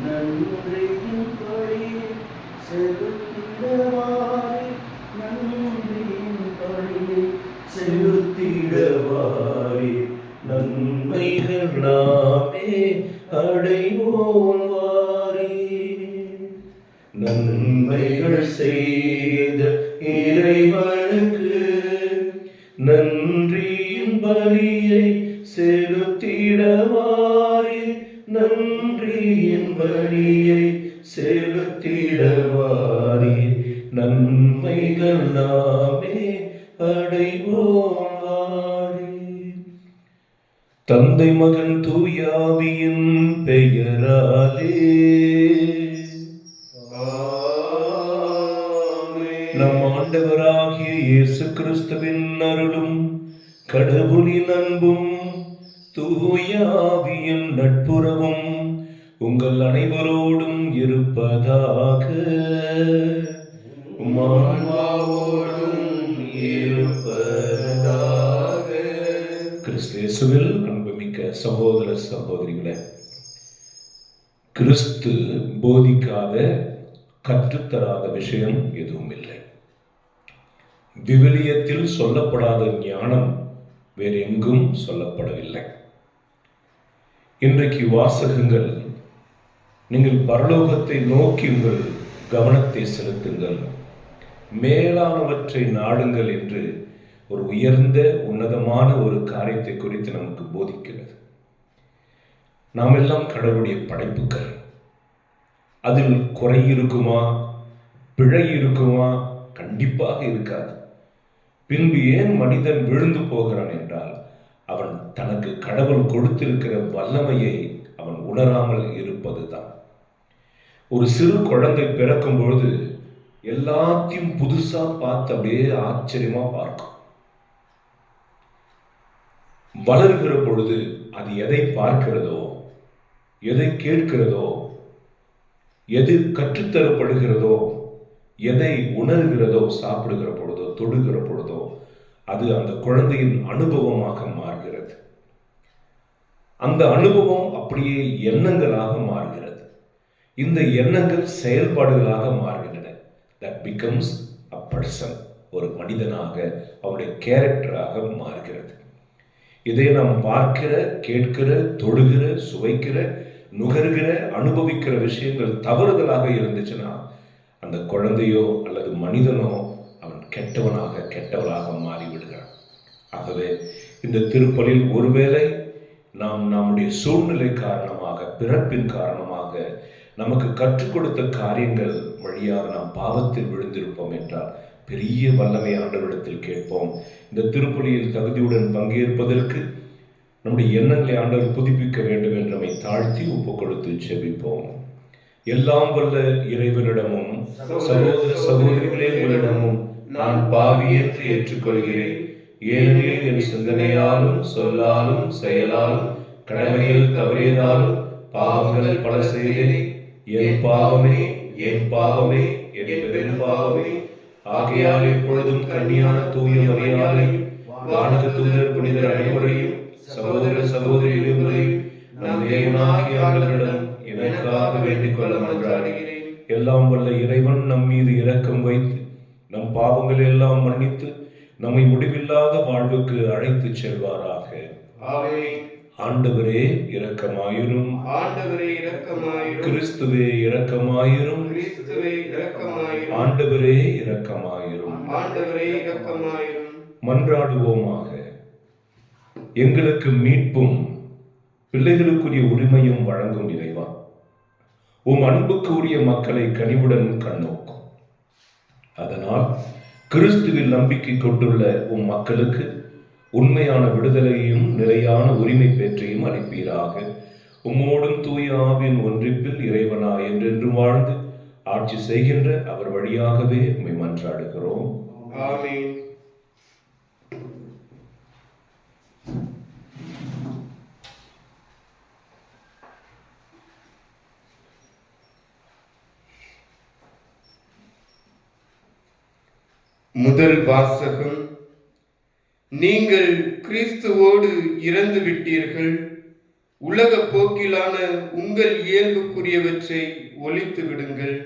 நன்றியின் பழி செலுத்திடவாரே, நன்றியின் பழி செலுத்திடவாரே, நன்மைகள் நாமே அடைவோம் வாரே. நன்மைகள் செய்த இறைவனுக்கு நன்றியின் பலியை செலுத்திடவாரே, நன்றியின் பலியை செலுத்திடவாரே, நன்மைகள் நாமே அடைவோம் வாரே. தந்தை மகன் தூயாவியின் பெயராலே நம் ஆண்டவராகிய இயேசு கிறிஸ்துவின் அருளும் கடவுளின் அன்பும் தூயாவியின் நட்புறவும் உங்கள் அனைவரோடும் இருப்பதாக. கிறிஸ்து இயேசுவில் அன்புமிக்க சகோதர சகோதரிகளே, கிறிஸ்து போதிக்காத கற்றுத்தராத விஷயம் எதுவும் இல்லை. விவிலியத்தில் சொல்லப்படாத ஞானம் வேறு எங்கும் சொல்லப்படவில்லை. இன்றைக்கு வாசகங்கள், நீங்கள் பரலோகத்தை நோக்கி உங்கள் கவனத்தை செலுத்துங்கள், மேலானவற்றை நாடுங்கள் என்று ஒரு உயர்ந்த உன்னதமான ஒரு காரியத்தை குறித்து நமக்கு போதிக்கிறது. நாம் எல்லாம் கடவுளுடைய படைப்புகள். அதில் குறை இருக்குமா, பிழை இருக்குமா? கண்டிப்பாக இருக்காது. பின்பு ஏன் மனிதன் விழுந்து போகிறான் என்றால், அவன் தனக்கு கடவுள் கொடுத்திருக்கிற வல்லமையை அவன் உணராமல் இருப்பதுதான். ஒரு சிறு குழந்தை பிறக்கும் பொழுது எல்லாத்தையும் புதுசா பார்த்து அப்படியே ஆச்சரியமா பார்க்கும். வளர்கிற பொழுது அது எதை பார்க்கிறதோ, எதை கேட்கிறதோ, எது கற்றுத்தரப்படுகிறதோ, எதை உணர்கிறதோ, சாப்பிடுகிற பொழுதோ, தொடுகிற பொழுதோ, அது அந்த குழந்தையின் அனுபவமாக மாறுகிறது. அந்த அனுபவம் அப்படியே எண்ணங்களாக மாறுகிறது. இந்த எண்ணங்கள் செயல்பாடுகளாக மாறுகின்றன. that becomes a person, ஒரு மனிதனாக, அவருடைய கேரக்டராக மாறுகிறது. இதை நாம் பார்க்கிற, கேட்கிற, தொடுகிற, சுவைக்கிற, நுகர்கிற, அனுபவிக்கிற விஷயங்கள் தவறுதலாக இருந்துச்சுன்னா அந்த குழந்தையோ அல்லது மனிதனோ அவன் கெட்டவளாக மாறிவிடுகிறான். ஆகவே இந்த திருப்பலில் ஒருவேளை நாம் நம்முடைய சூழ்நிலை காரணமாக, பிறப்பின் காரணமாக நமக்கு கற்றுக் கொடுத்த காரியங்கள் வழியாக நாம் பாவத்தில் விழுந்திருப்போம் என்றால் பெரிய வல்லமை ஆண்டவரிடத்தில் கேட்போம். இந்த திருப்பலியில் தகுதியுடன் பங்கேற்பதற்கு நம்முடைய எண்ணங்களை ஆண்டவர் புதுப்பிக்க வேண்டும் என்று நம்மை தாழ்த்தி ஒப்பு கொடுத்து செபிப்போம். எல்லாம் வல்ல இறைவனிடமும் சகோதர சகோதரிகளே உங்களிடமும் நான் பாவி என்று ஏற்றுக்கொள்கிறேன். ஏனெனில் என் சிந்தனையாலும் சொல்லாலும் செயலாலும் கடமையில் தவறியதாலும் பாவங்கள் பல செய்தேன். என் பாவமே என் பாவமே என் பெரும் பாவமே. ஆகையால் எப்பொழுதும் கன்னியான தூய மரியாதையும் வானக தூதர் புனிதர் அனைவரையும் சகோதர சகோதரிகளையும் நம் தேவனாகிய ஆண்டவரிடம் எனக்காக வேண்டிக் கொள்ள மன்றாடுகிறேன். எல்லாம் வல்ல இறைவன் நம் மீது இரக்கம் வைத்து நம் பாவங்கள் எல்லாம் மன்னித்து நம்மை முடிவில்லாத வாழ்வுக்கு அழைத்து செல்வாராக. ஆமென். ஆண்டவரே இரக்கமாயிரும். ஆண்டவரே இரக்கமாயிரும். கிறிஸ்துவே இரக்கமாயிரும். கிறிஸ்துவே இரக்கமாயிரும். ஆண்டவரே இரக்கமாயிரும். ஆண்டவரே இரக்கமாயிரும். மன்றாடுவோமாக. எங்களுக்கு மீட்பும் பிள்ளைகளுக்குரிய உரிமையும் வழங்கும் இறைவா, உம் அன்புக்கு உரிய மக்களை கனிவுடன் கண்ணோக்கும். அதனால் கிறிஸ்துவில் நம்பிக்கை கொண்டுள்ள உம் மக்களுக்கு உண்மையான விடுதலையும் நிலையான உரிமை பெற்றையும் அளிப்பீராக. உம்மோடும் தூய ஆவியின் ஒன்றிப்பில் இறைவனா என்றென்று வாழ்ந்து ஆட்சி செய்கின்ற அவர் வழியாகவே உம்மை மன்றாடுகிறோம். ஆமென். முதல் வாசகம். நீங்கள் கிறிஸ்துவோடு இறந்து விட்டீர்கள், உலக போக்கிலான உங்கள் இயல்புக்குரியவற்றை ஒழித்து விடுங்கள்.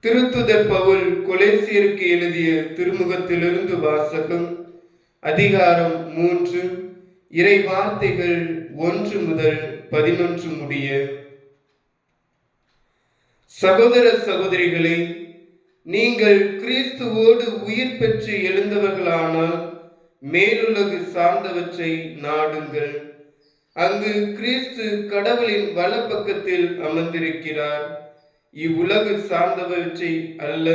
திருத்துதர் பவுல் கொலேசியருக்கு எழுதிய திருமுகத்திலிருந்து வாசகம். அதிகாரம் 3, இறை வார்த்தைகள் 1 முதல் 11 முடிய. சகோதர சகோதரிகளே, நீங்கள் கிறிஸ்துவோடு உயிர் பெற்று எழுந்தவர்களானால் மேலுலகு சார்ந்தவற்றை நாடுங்கள். அங்கு கிறிஸ்து கடவுளின் வலப்பக்கத்தில் அமர்ந்திருக்கிறார். இவ்வுலகு சார்ந்தவற்றை அல்ல,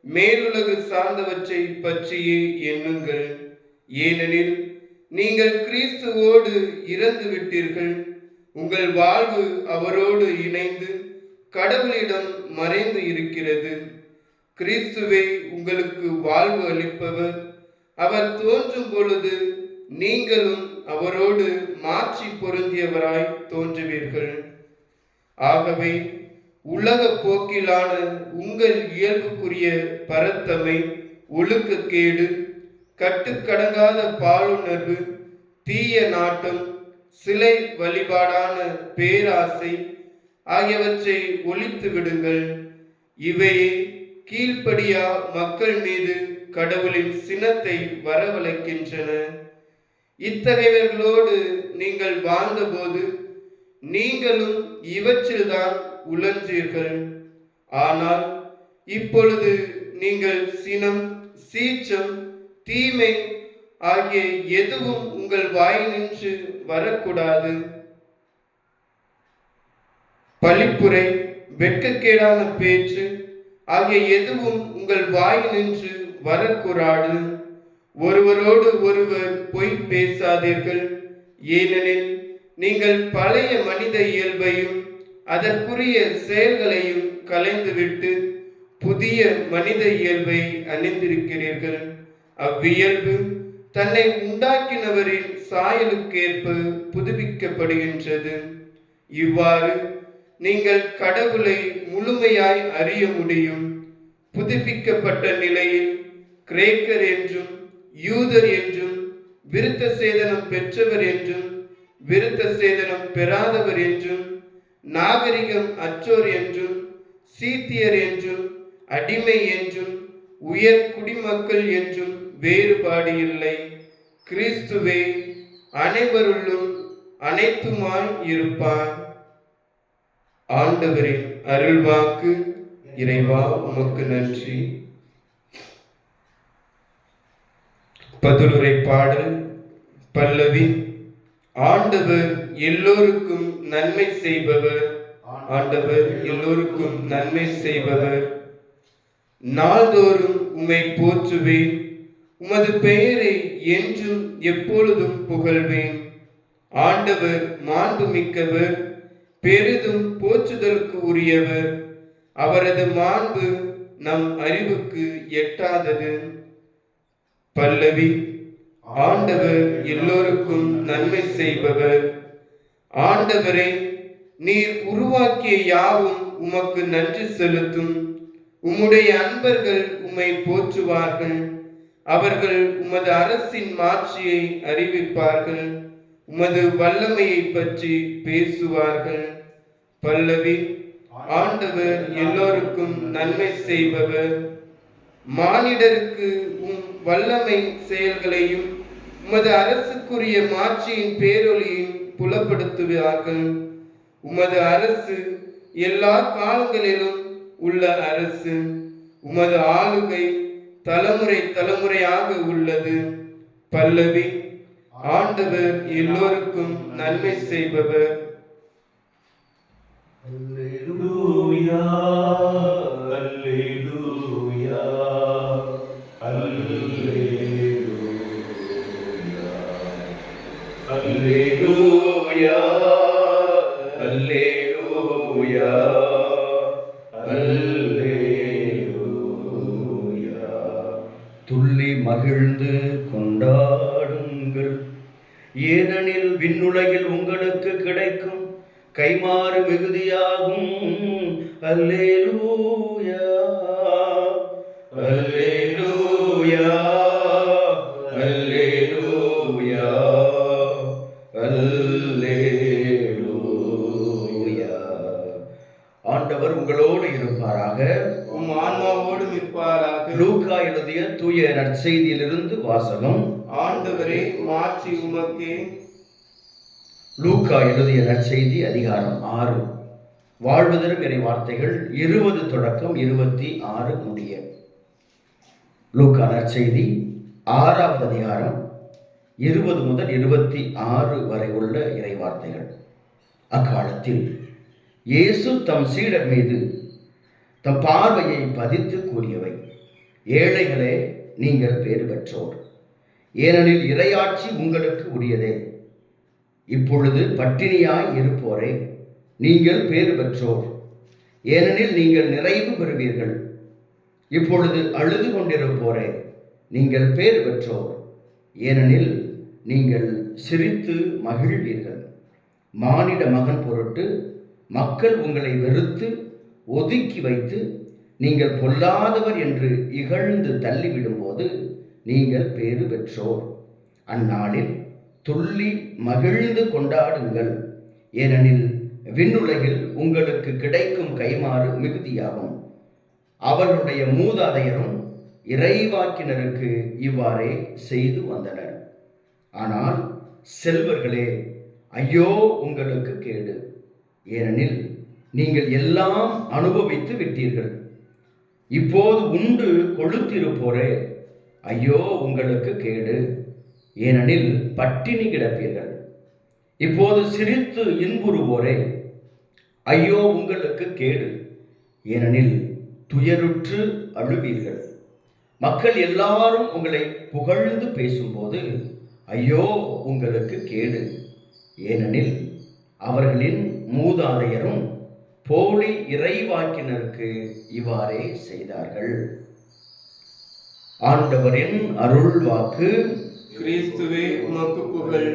மேலுலகு சார்ந்தவற்றை பற்றியே எண்ணுங்கள். ஏனெனில் நீங்கள் கிறிஸ்துவோடு இறந்து விட்டீர்கள். உங்கள் வாழ்வு அவரோடு இணைந்து கடவுளிடம் மறைந்து இருக்கிறது. கிறிஸ்துவே உங்களுக்கு வாழ்வு அளிப்பவர். அவர் தோன்றும் பொழுது நீங்களும் அவரோடு மாட்சி பொருந்தியவராய் தோன்றுவீர்கள். ஆகவே உலக போக்கிலான உங்கள் இயல்புக்குரிய பரத்தமை, ஒழுக்கக்கேடு, கட்டுக்கடங்காத பாலுணர்வு, தீய நாட்டம், சிலை வழிபாடான பேராசை ஆகியவற்றை ஒழித்து விடுங்கள். இவையே கீழ்ப்படியா மக்கள் மீது கடவுளின் சினத்தை வரவழைக்கின்றன. இத்தகையவர்களோடு நீங்கள் வாழ்ந்தபோது நீங்களும் இவற்றில்தான் உழன்றீர்கள். ஆனால் இப்பொழுது நீங்கள் சினம், சீற்றம், தீமை ஆகிய எதுவும் உங்கள் வாயினின்று வரக்கூடாது. பழிப்புரை, வெட்கக்கேடான பேச்சு ஆகிய எதுவும் உங்கள் வாயினின்று வரக்கூடாது. ஒருவரோடு ஒருவர் பொய் பேசாதீர்கள். ஏனெனில் நீங்கள் பழைய மனித இயல்பையும் அதற்குரிய செயல்களையும் களைந்துவிட்டு புதிய மனித இயல்பை அணிந்திருக்கிறீர்கள். அவ்வியல்பு தன்னை உண்டாக்கினவரின் சாயலுக்கேற்ப புதுப்பிக்கப்படுகின்றது. இவ்வாறு நீங்கள் கடவுளை முழுமையாய் அறிய முடியும். புதுப்பிக்கப்பட்ட நிலையில் கிரேக்கர் என்றும் யூதர் என்றும், விருத்த சேதனம் பெற்றவர் என்றும் விருத்த சேதனம் பெறாதவர் என்றும், நாகரிகம் அற்றோர் என்றும், சீத்தியர் என்றும், அடிமை என்றும், உயர் குடிமக்கள் என்றும் வேறுபாடு இல்லை. கிறிஸ்துவே அனைவருள்ளும் அனைத்துமாய் இருப்பார். ஆண்டவரின் அருள்வாக்கு. இறைவா உமக்கு நன்றி. பதிலுரை பாடல். பல்லவி. ஆண்டவர் எல்லோருக்கும் நன்மை செய்பவர். ஆண்டவர் எல்லோருக்கும் நன்மை செய்பவர். நாள்தோறும் உம்மை போற்றுவேன். உமது பெயரை என்றும் எப்பொழுதும் புகழ்வேன். ஆண்டவர் மாண்புமிக்கவர், பெரிதும் போற்றுதலுக்கு உரியவர். அவரது மாண்பு நம் அறிவுக்கு எட்டாதது. பல்லவி. ஆண்டவர் எல்லோருக்கும் நன்மை செய்பவர். ஆண்டவரை, நீர் உருவாக்கிய யாவும் உமக்கு நன்றி செலுத்தும். உம்முடைய அன்பர்கள் உம்மை போற்றுவார்கள். அவர்கள் உமது அரசின் மாட்சியை அறிவிப்பார்கள். உமது வல்லமையை பற்றி பேசுவார்கள். பல்லவி. ஆண்டவர் எல்லோருக்கும் நன்மை செய்பவர். மானிடருக்கு உம் வல்லமை செயல்களையும் உமது அரசுக்குரிய மாட்சியின் பேரொளியும் புலப்படுத்துவார்கள். உமது அரசு எல்லா காலங்களிலும் உள்ள அரசு. உமது ஆளுகை தலைமுறை தலைமுறையாக உள்ளது. பல்லவி. ஆண்டவர் எல்லோருக்கும் நன்மை செய்பவர். அல்லேலூயா, அல்லேலூயா, அல்லேலூயா, அல்லேலூயா, அல்லேலூயா, அல்லேலூயா. துள்ளி மகிழ்ந்து கொண்டாடுங்கள், ஏனெனில் விண்ணுலகில் உங்களுக்கு கிடைக்கும் கைமாறு மிகுதியாகும். அல்லேலூயா, அல்லேலூயா, அல்லேலூயா, அல்லேலூயா. ஆண்டவர் உங்களோடு இருப்பாராக. உம் ஆன்மாவோடும் இருப்பாராக. லூக்கா எழுதிய தூய நற்செய்தியிலிருந்து வாசகம். ஆண்டவரே, மாட்சி உமக்கே. லூக்கா எழுதிய நற்செய்தி அதிகாரம் 6. வாழ்வு தரும் இறை வார்த்தைகள் 20 தொடக்கம் 26 முடிய. லூக்கா நற்செய்தி 6வது அதிகாரம் 20 முதல் 26 வரை உள்ள இறை வார்த்தைகள். அக்காலத்தில் இயேசு தம் சீடர் மீது தம் பார்வையை பதித்து கூறியவை: ஏழைகளே, நீங்கள் பேறு பெற்றோர், ஏனெனில் இறையாட்சி உங்களுக்கு உரியதே. இப்பொழுது பட்டினியாய் இருப்போரே, நீங்கள் பேறு பெற்றோர், ஏனெனில் நீங்கள் நிறைவு பெறுவீர்கள். இப்பொழுது அழுது கொண்டிருப்போரே, நீங்கள் பேறு பெற்றோர், ஏனெனில் நீங்கள் சிரித்து மகிழ்வீர்கள். மானிட மகன் பொருட்டு மக்கள் உங்களை வெறுத்து ஒதுக்கி வைத்து நீங்கள் பொல்லாதவர் என்று இகழ்ந்து தள்ளிவிடும்போது நீங்கள் பேறு பெற்றோர். அந்நாளில் துள்ளி மகிழ்ந்து கொண்டாடுங்கள், ஏனெனில் விண்ணுலகில் உங்களுக்கு கிடைக்கும் கைமாறு மிகுதியாகும். அவர்களுடைய மூதாதையரும் இறைவாக்கினருக்கு இவ்வாறே செய்து வந்தனர். ஆனால் செல்வர்களே, ஐயோ உங்களுக்கு கேடு, ஏனெனில் நீங்கள் எல்லாம் அனுபவித்து விட்டீர்கள். இப்போது உண்டு கொழுத்திருப்போரே, ஐயோ உங்களுக்கு கேடு, ஏனெனில் பட்டினி கிடப்பீர்கள். இப்போது சிரித்து இன்புறுவோரே, ஐயோ உங்களுக்கு கேடு, ஏனெனில் துயருற்று அழுவீர்கள். மக்கள் எல்லாரும் உங்களை புகழ்ந்து பேசும்போது ஐயோ உங்களுக்கு கேடு, ஏனெனில் அவர்களின் மூதாதையரும் போலி இறைவாக்கினருக்கு இவ்வாறே செய்தார்கள். ஆண்டவரின் அருள் வாக்கு. கிறிஸ்துவே, உமக்கு புகழ்.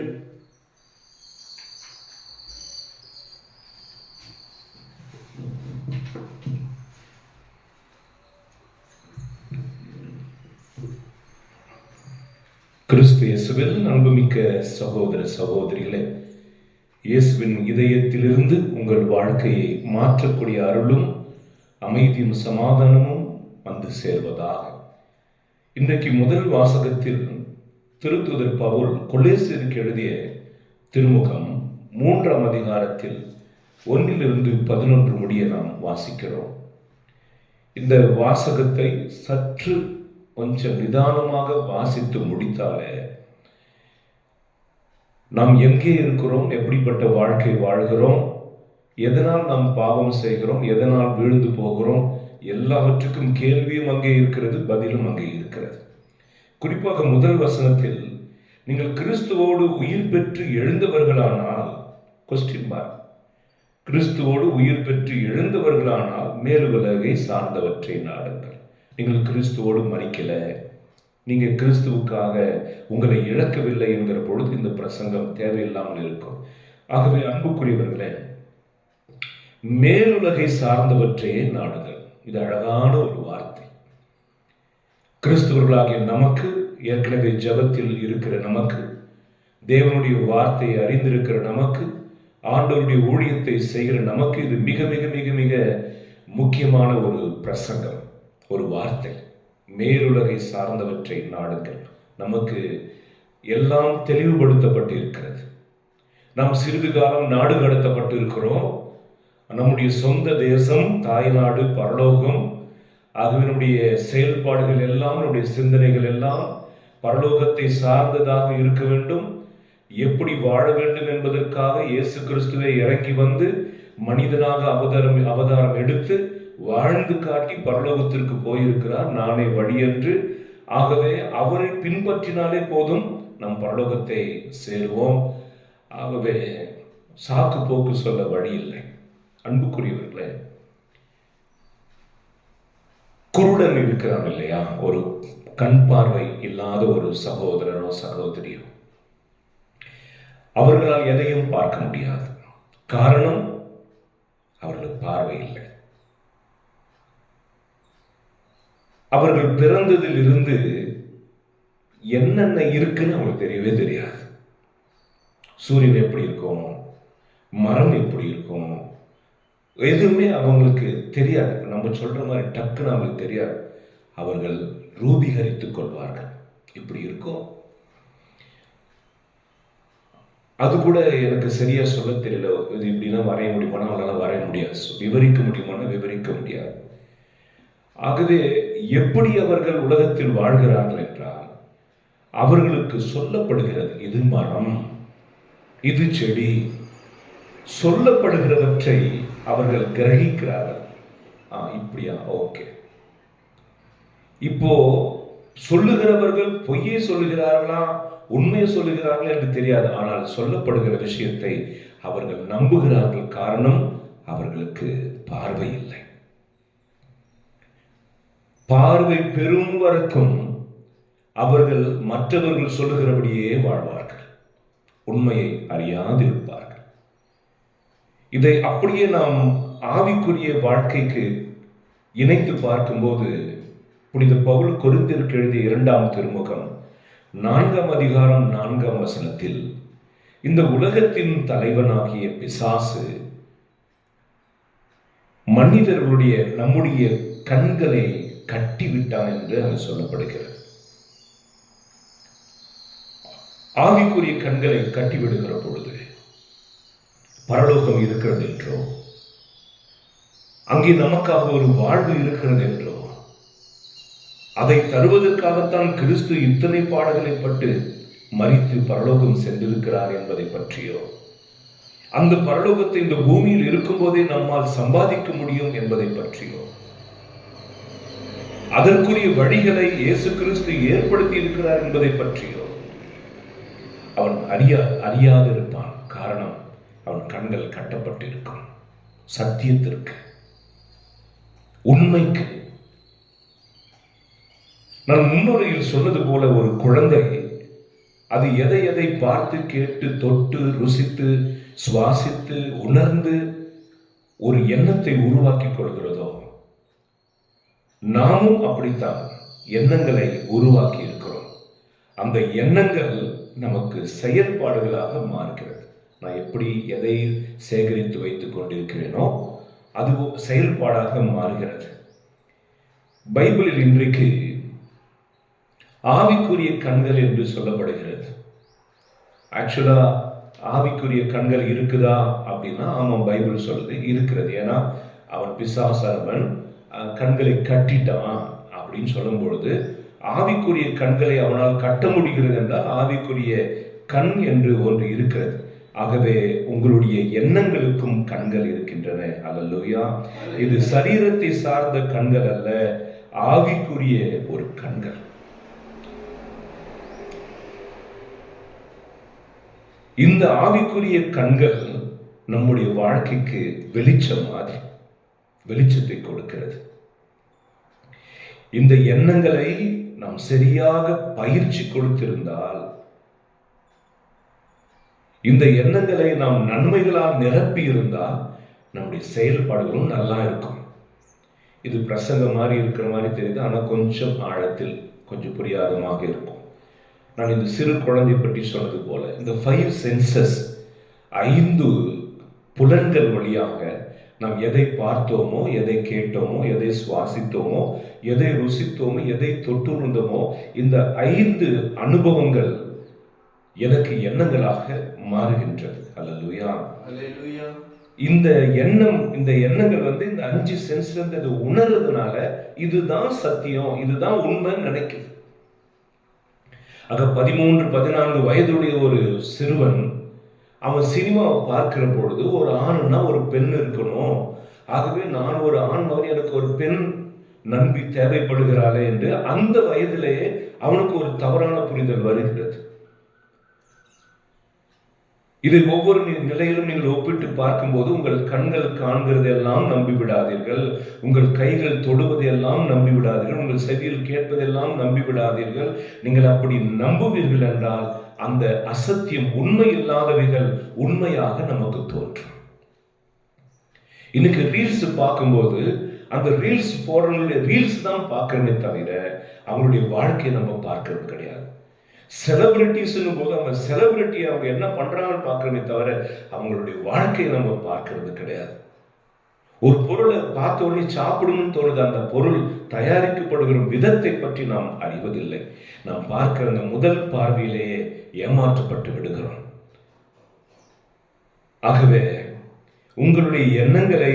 கிறிஸ்து இயேசுவில் அன்புமிக்க சகோதர சகோதரிகளே, இயேசுவின் இதயத்திலிருந்து உங்கள் வாழ்க்கையை மாற்றக்கூடிய அருளும் அமைதியும் சமாதானமும் வந்து சேர்வதாக. இன்றைக்கு முதல் வாசகத்தில் திருத்தூதர் பவுல் கொலேசியருக்கு எழுதிய திருமுகம் 3ஆம் அதிகாரத்தில் 1-11 முடிய நாம் வாசிக்கிறோம். இந்த வாசகத்தை சற்று கொஞ்சம் நிதானமாக வாசித்து முடித்தாலே நாம் எங்கே இருக்கிறோம், எப்படிப்பட்ட வாழ்க்கை வாழ்கிறோம், எதனால் நாம் பாவம் செய்கிறோம், எதனால் வீழ்ந்து போகிறோம், எல்லாவற்றுக்கும் கேள்வியும் அங்கே இருக்கிறது, பதிலும் அங்கே இருக்கிறது. குறிப்பாக முதல் வசனத்தில் நீங்கள் கிறிஸ்துவோடு உயிர் பெற்று எழுந்தவர்களானால், கொஸ்டின் மார்க், கிறிஸ்துவோடு உயிர் பெற்று எழுந்தவர்களானால் மேலுலகை சார்ந்தவற்றை நாடுங்கள். நீங்கள் கிறிஸ்துவோடு மறிக்கல, நீங்கள் கிறிஸ்துவுக்காக உங்களை இழக்கவில்லை என்கிற பொழுது இந்த பிரசங்கம் தேவையில்லாமல் இருக்கும். ஆகவே அன்புக்குரியவர்களே, மேலுலகை சார்ந்தவற்றையே நாடுங்கள். இது அழகான ஒரு வார்த்தை. கிறிஸ்துவர்களாகிய நமக்கு, ஏற்கனவே ஜபத்தில் இருக்கிற நமக்கு, தேவனுடைய வார்த்தையை அறிந்திருக்கிற நமக்கு, ஆண்டவருடைய ஊழியத்தை செய்கிற நமக்கு இது மிக மிக மிக மிக முக்கியமான ஒரு பிரசங்கம், ஒரு வார்த்தை. மேலுலகை சார்ந்தவற்றை நாடுங்கள். நமக்கு எல்லாம் தெளிவுபடுத்தப்பட்டு இருக்கிறது. நாம் சிறிது காலம் நாடு கடத்தப்பட்டு இருக்கிறோம். நம்முடைய சொந்த தேசம், தாய்நாடு, பரலோகம். ஆகவே நம்முடைய செயல்பாடுகள் எல்லாம், நம்முடைய சிந்தனைகள் எல்லாம் பரலோகத்தை சார்ந்ததாக இருக்க வேண்டும். எப்படி வாழ வேண்டும் என்பதற்காக இயேசு கிறிஸ்துவை இறங்கி வந்து மனிதனாக அவதாரம் எடுத்து வாழ்ந்து காட்டி பரலோகத்திற்கு போயிருக்கிறார். நானே வழி என்று. ஆகவே அவரை பின்பற்றினாலே போதும், நம் பரலோகத்தை சேருவோம். ஆகவே சாக்கு போக்கு சொல்ல வழி இல்லை. அன்புக்குரியவர்களே, குருடன் இருக்கிறான் இல்லையா, ஒரு கண் பார்வை இல்லாத ஒரு சகோதரனோ சகோதரியோ, அவர்களால் எதையும் பார்க்க முடியாது. காரணம், அவர்களுக்கு பார்வை இல்லை. அவர்கள் பிறந்ததில் இருந்து என்னென்ன இருக்குன்னு அவங்களுக்கு தெரியவே தெரியாது. சூரியன் எப்படி இருக்கும், மரம் எப்படி இருக்கும், எதுவுமே அவங்களுக்கு தெரியாது. நம்ம சொல்ற மாதிரி டக்குன்னு அவங்களுக்கு தெரியாது. அவர்கள் ரூபீகரித்துக் கொள்வார்கள். இப்படி இருக்கும். அது கூட எனக்கு சரியா சொல்ல தெரியல. இது இப்படின்னா வரைய முடியுமானா அவங்களால வரைய முடியாது. விவரிக்க முடியுமானா விவரிக்க முடியாது. ஆகவே எப்படி அவர்கள் உலகத்தில் வாழ்கிறார்கள் என்றால், அவர்களுக்கு சொல்லப்படுகிறது இது மரம், இது செடி, சொல்லப்படுகிறவற்றை அவர்கள் கிரகிக்கிறார்கள். இப்படியா, ஓகே. இப்போ சொல்லுகிறவர்கள் பொய்யை சொல்லுகிறார்களா உண்மையை சொல்லுகிறார்கள் என்று தெரியாது. ஆனால் சொல்லப்படுகிற விஷயத்தை அவர்கள் நம்புகிறார்கள். காரணம், அவர்களுக்கு பார்வை இல்லை. பார்வை பெறும் வரைக்கும் அவர்கள் மற்றவர்கள் சொல்லுகிறபடியே வாழ்வார்கள், உண்மையை அறியாதிருப்பார்கள். இதை அப்படியே நாம் ஆவிக்குரிய வாழ்க்கைக்கு இணைத்து பார்க்கும்போது, புனித பவுல் கொரிந்தியருக்கு எழுதிய 2ஆம் திருமுகம் 4ஆம் அதிகாரம் 4ஆம் வசனத்தில், இந்த உலகத்தின் தலைவனாகிய பிசாசு மனிதர்களுடைய நம்முடைய கண்களை கட்டிவிட்டான் என்று அங்கு சொல்லப்படுகிறது. ஆவிக்குரிய கண்களை கட்டிவிடுகிற பொழுது பரலோகம் இருக்கிறது என்றோ, அங்கே நமக்காக ஒரு வாழ்வு இருக்கிறது என்றோ, அதை தருவதற்காகத்தான் கிறிஸ்து இத்தனை பாடுகளை பட்டு மரித்து பரலோகம் சென்றிருக்கிறார் என்பதை பற்றியோ, அந்த பரலோகத்தை இந்த பூமியில் இருக்கும் போதே நம்மால் சம்பாதிக்க முடியும் என்பதை பற்றியோ, அதற்குரிய வழிகளை இயேசு கிறிஸ்து ஏற்படுத்தி இருக்கிறார் என்பதை பற்றியோ அவன் அறியாதிருப்பான். காரணம், அவன் கண்கள் கட்டப்பட்டிருக்கும் சத்தியத்திற்கு, உண்மைக்கு. நான் முன்னுரையில் சொன்னது போல, ஒரு குழந்தை அது எதை எதை பார்த்து கேட்டு தொட்டு ருசித்து சுவாசித்து உணர்ந்து ஒரு எண்ணத்தை உருவாக்கி கொள்கிறதோ, நாமும் அப்படித்தான் எண்ணங்களை உருவாக்கி இருக்கிறோம். அந்த எண்ணங்கள் நமக்கு செயல்பாடுகளாக மாறுகிறது. நான் எப்படி எதை சேகரித்து வைத்துக் கொண்டிருக்கிறேனோ அது செயல்பாடாக மாறுகிறது. பைபிளில் இன்றைக்கு ஆவிக்குரிய கண்கள் என்று சொல்லப்படுகிறது. ஆக்சுவலா ஆவிக்குரிய கண்கள் இருக்குதா அப்படின்னா, ஆமாம், பைபிள் சொல்லுது இருக்கிறது. ஏன்னா அவன் பிசாசானவன் கண்களை கட்டிட்டான் அப்படின்னு சொல்லும் பொழுது, ஆவிக்குரிய கண்களை அவனால் கட்ட முடிகிறது என்றால் ஆவிக்குரிய கண் என்று ஒன்று இருக்கிறது. ஆகவே உங்களுடைய எண்ணங்களுக்கும் கண்கள் இருக்கின்றன. அல்லேலூயா. இது சரீரத்தை சார்ந்த கண்கள் அல்ல, ஆவிக்குரிய ஒரு கண்கள். இந்த ஆவிக்குரிய கண்கள் நம்முடைய வாழ்க்கைக்கு வெளிச்சம் மாதிரி வெளிச்சத்தை கொடுக்கிறது. இந்த எண்ணங்களை நாம் சரியாக பயிற்சி கொடுத்திருந்தால், இந்த எண்ணங்களை நாம் நன்மைகளால் நிரப்பி இருந்தால், நம்முடைய செயல்பாடுகளும் நல்லா இருக்கும். இது பிரசங்கம் மாதிரி இருக்கிற மாதிரி தெரியுது, ஆனால் கொஞ்சம் ஆழத்தில் கொஞ்சம் புரியாதமாக இருக்கும். நான் இந்த சிறு குழந்தை பற்றி சொன்னது போல, இந்த 5 சென்சஸ், 5 புலன்கள் வழியாக நாம் எதை பார்த்தோமோ, எதை கேட்டோமோ, எதை சுவாசித்தோமோ, எதை ருசித்தோமோ, எதை தொட்டுணர்ந்தோமோ, இந்த 5 அனுபவங்கள் எனக்கு எண்ணங்களாக மாறுகின்றது. அல்லேலூயா. இந்த எண்ணங்கள் இந்த 5 சென்ஸ்ல இருந்து உணர்றதுனால இதுதான் சத்தியம், இதுதான் உண்மைன்னு நினைக்குது. ஆக 13-14 வயதுடைய ஒரு சிறுவன் அவன் சினிமாவை பார்க்கிற பொழுது, ஒரு ஆணுன்னா ஒரு பெண் இருக்கணும், ஆகவே நான் ஒரு ஆண் மாதிரி எனக்கு ஒரு பெண் நம்பி தேவைப்படுகிறாளே என்று அந்த வயதிலே அவனுக்கு ஒரு தவறான புரிதல் வருகிறது. இதை ஒவ்வொரு நிலையிலும் நீங்கள் ஒப்பிட்டு பார்க்கும்போது, உங்கள் கண்கள் காண்கிறதெல்லாம் நம்பிவிடாதீர்கள், உங்கள் கைகள் தொடுவதெல்லாம் நம்பிவிடாதீர்கள், உங்கள் செவியில் கேட்பதெல்லாம் நம்பிவிடாதீர்கள். நீங்கள் அப்படி நம்புவீர்கள் என்றால் அந்த அசத்தியம், உண்மை இல்லாதவைகள் உண்மையாக நமக்கு தோன்றும். இன்னைக்கு ரீல்ஸ் பார்க்கும்போது, அந்த ரீல்ஸ் போடுறவங்களுடைய ரீல்ஸ் தான் பார்க்கறமே தவிர அவங்களுடைய வாழ்க்கையை நம்ம பார்க்கறது கிடையாது. செலிபிரிட்டிஸ்னு போது அவங்க செலிபிரிட்டி அவங்க என்ன பண்றாங்கன்னு பார்க்கறமே தவிர அவங்களுடைய வாழ்க்கையை நம்ம பார்க்கறது கிடையாது. ஒரு பொருளை பார்த்த உடனே சாப்பிடணும்னு தோணுது, அந்த பொருள் தயாரிக்கப்படுகிற விதத்தை பற்றி நாம் அறிவதில்லை. நாம் பார்க்கிற அந்த முதல் பார்வையிலேயே ஏமாற்றப்பட்டு விடுகிறோம். ஆகவே உங்களுடைய எண்ணங்களை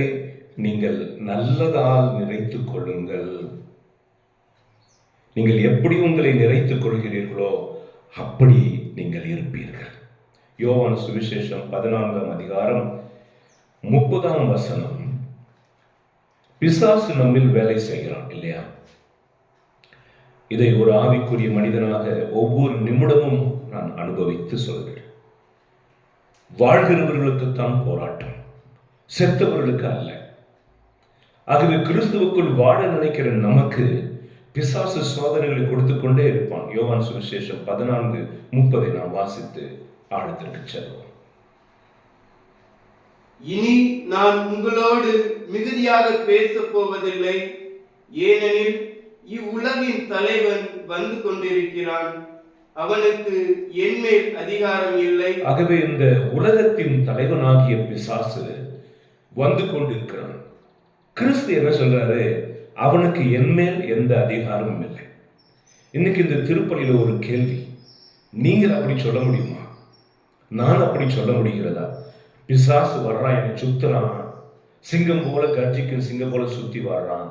நீங்கள் நல்லதால் நிறைத்துக் கொள்ளுங்கள். நீங்கள் எப்படி உங்களை நிறைத்துக் கொள்கிறீர்களோ அப்படி நீங்கள் இருப்பீர்கள். யோவான் சுவிசேஷம் 14ஆம் அதிகாரம் 30ஆம் வசனம். பிசாசு நம்மில் வேலை செய்கிறான் இல்லையா? இதை ஒரு ஆவிக்குரிய மனிதனாக ஒவ்வொரு நிமிடமும் நான் அனுபவித்து சொல்கிறேன். வாழ்கிறவர்களுக்கு தான் போராட்டம், செத்தவர்களுக்கு அல்ல. ஆகவே கிறிஸ்துவுக்குள் வாழ நினைக்கிற நமக்கு பிசாசு சோதனைகளை கொடுத்து கொண்டே இருப்பான். யோவான் சுவிசேஷம் 14:30 நாம் வாசித்து ஆழத்திற்கு செல்வோம். இனி நான் உங்களோடு மிகுதியாக பேசப் போவதில்லை, ஏனெனில் இவ்வுலகின் தலைவன் வந்து கொண்டிருக்கிறான், அவனுக்கு என்மேல் அதிகாரம் இல்லை. ஆகவே இந்த உலகத்தின் தலைவனாகிய பிசாசு வந்து கொண்டிருக்கிறான். கிறிஸ்து என்ன சொல்றாரு? அவனுக்கு என்மேல் எந்த அதிகாரமும் இல்லை. இன்னைக்கு இந்த திருப்பலியில ஒரு கேள்வி, நீங்கள் அப்படி சொல்ல முடியுமா? நான் அப்படி சொல்ல முடிகிறதா? பிசாசு வர்றான், என்னை சுத்துறான், சிங்கம் போல கர்ஜிக்கும் சிங்கம் போல சுத்தி வர்றான்,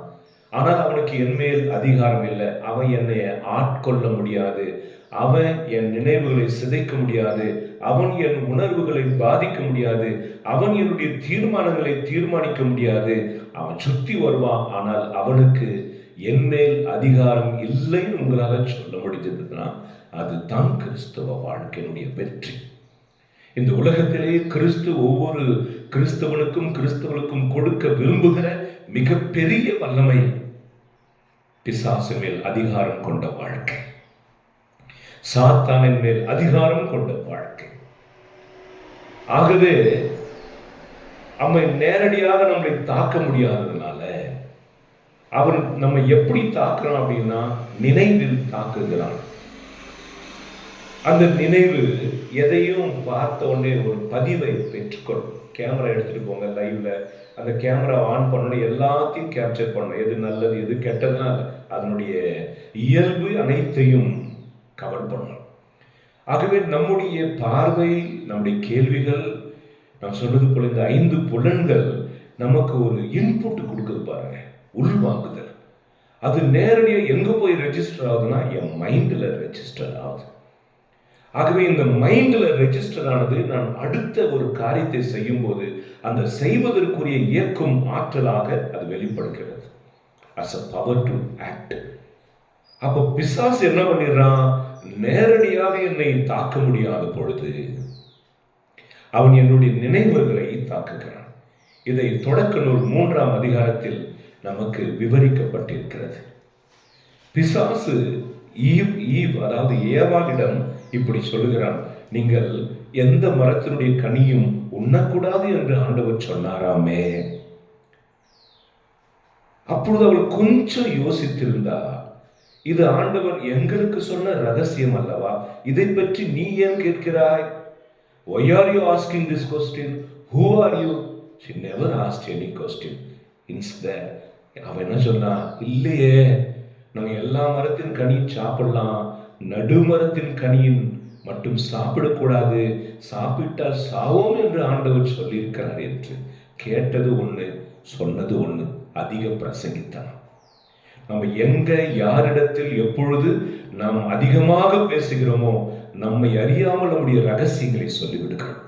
ஆனால் அவனுக்கு என்மேல் அதிகாரம் இல்லை. அவன் என்னை ஆட்கொள்ள முடியாது, அவன் என் நினைவுகளை சிதைக்க முடியாது, அவன் என் உணர்வுகளை பாதிக்க முடியாது, அவன் என்னுடைய தீர்மானங்களை தீர்மானிக்க முடியாது. அவன் சுத்தி வருவான், ஆனால் அவனுக்கு என்மேல் அதிகாரம் இல்லைன்னு உங்களால சொல்ல முடிஞ்சதுன்னா அதுதான் கிறிஸ்தவ வாழ்க்கையினுடைய வெற்றி. இந்த உலகத்திலே கிறிஸ்து ஒவ்வொரு கிறிஸ்தவனுக்கும் கொடுக்க விரும்புகிற மிகப்பெரிய வல்லமை பிசாசு மேல் அதிகாரம் கொண்ட வாழ்க்கை, சாத்தானின் மேல் அதிகாரம் கொண்ட வாழ்க்கை. ஆகவே அவன் நேரடியாக நம்மளை தாக்க முடியாததுனால அவன் நம்ம எப்படி தாக்குறான் அப்படின்னா நினைவில் தாக்குகிறான். அந்த நினைவு எதையும் பார்த்த உடனே ஒரு பதிவை பெற்றுக்கொள்ளும். கேமரா எடுத்துட்டு போங்க, லைவ்ல அந்த கேமரா ஆன் பண்ணணும், எல்லாத்தையும் கேப்சர் பண்ணணும். எது நல்லது எது கெட்டதுன்னா அதனுடைய இயல்பு அனைத்தையும் கவர் பண்ணணும். ஆகவே நம்முடைய பார்வை, நம்முடைய கேள்விகள், நான் சொன்னது போல இந்த 5 புலன்கள் நமக்கு ஒரு இன்புட் கொடுக்குது பாருங்க, உள்வாங்குதல். அது நேரடியாக எங்க போய் ரெஜிஸ்டர் ஆகுதுன்னா என் மைண்ட்ல ரெஜிஸ்டர் ஆகுது. ஆகவே இந்த மைண்ட்ல ரெஜிஸ்டர் ஆனது நான் அடுத்த ஒரு காரியத்தை செய்யும் போது அந்த செய்வதற்குரிய இயக்கும் ஆற்றலாக அது வெளிப்படுகிறது. as a power to act. அப்போ பிசாசு என்ன பண்ணிடுறான்? நேரடியாக என்னை தாக்க முடியாத பொழுது அவன் என்னுடைய நினைவுகளை தாக்குகிறான். இதை தொடக்க நூல் 3ஆம் அதிகாரத்தில் நமக்கு விவரிக்கப்பட்டிருக்கிறது. பிசாசு ஈவ் அதாவது ஏவாளிடம் இப்படி சொல்லுகிறான், நீங்கள் எந்த மரத்தினுடைய கனியும் உண்ணக்கூடாது என்று ஆண்டவர் சொன்னாராமே. அப்பொழுது அவள் கொஞ்சம் யோசித்திருந்தா, இது ஆண்டவர் எங்களுக்கு சொன்ன ரகசியம் அல்லவா, இதை பற்றி நீ ஏன் கேட்கிறாய்? Why are you asking this question? Who are you? She never asked any question. Instead, அவன் என்ன சொன்னா, இல்லையே நம்ம எல்லா மரத்தின் கனியும் சாப்பிடலாம், நடுமரத்தின் கனியின் மட்டும் சாப்பிடக்கூடாது, சாப்பிட்டால் சாவோம் என்று ஆண்டவர் சொல்லியிருக்கிறார் என்று. கேட்டது ஒண்ணு, சொன்னது ஒண்ணு, அதிக பிரசங்கித்தனம். நம்ம எங்க யாரிடத்தில் எப்பொழுது நாம் அதிகமாக பேசுகிறோமோ நம்மை அறியாமல் நம்முடைய ரகசியங்களை சொல்லிவிடுகிறோம்.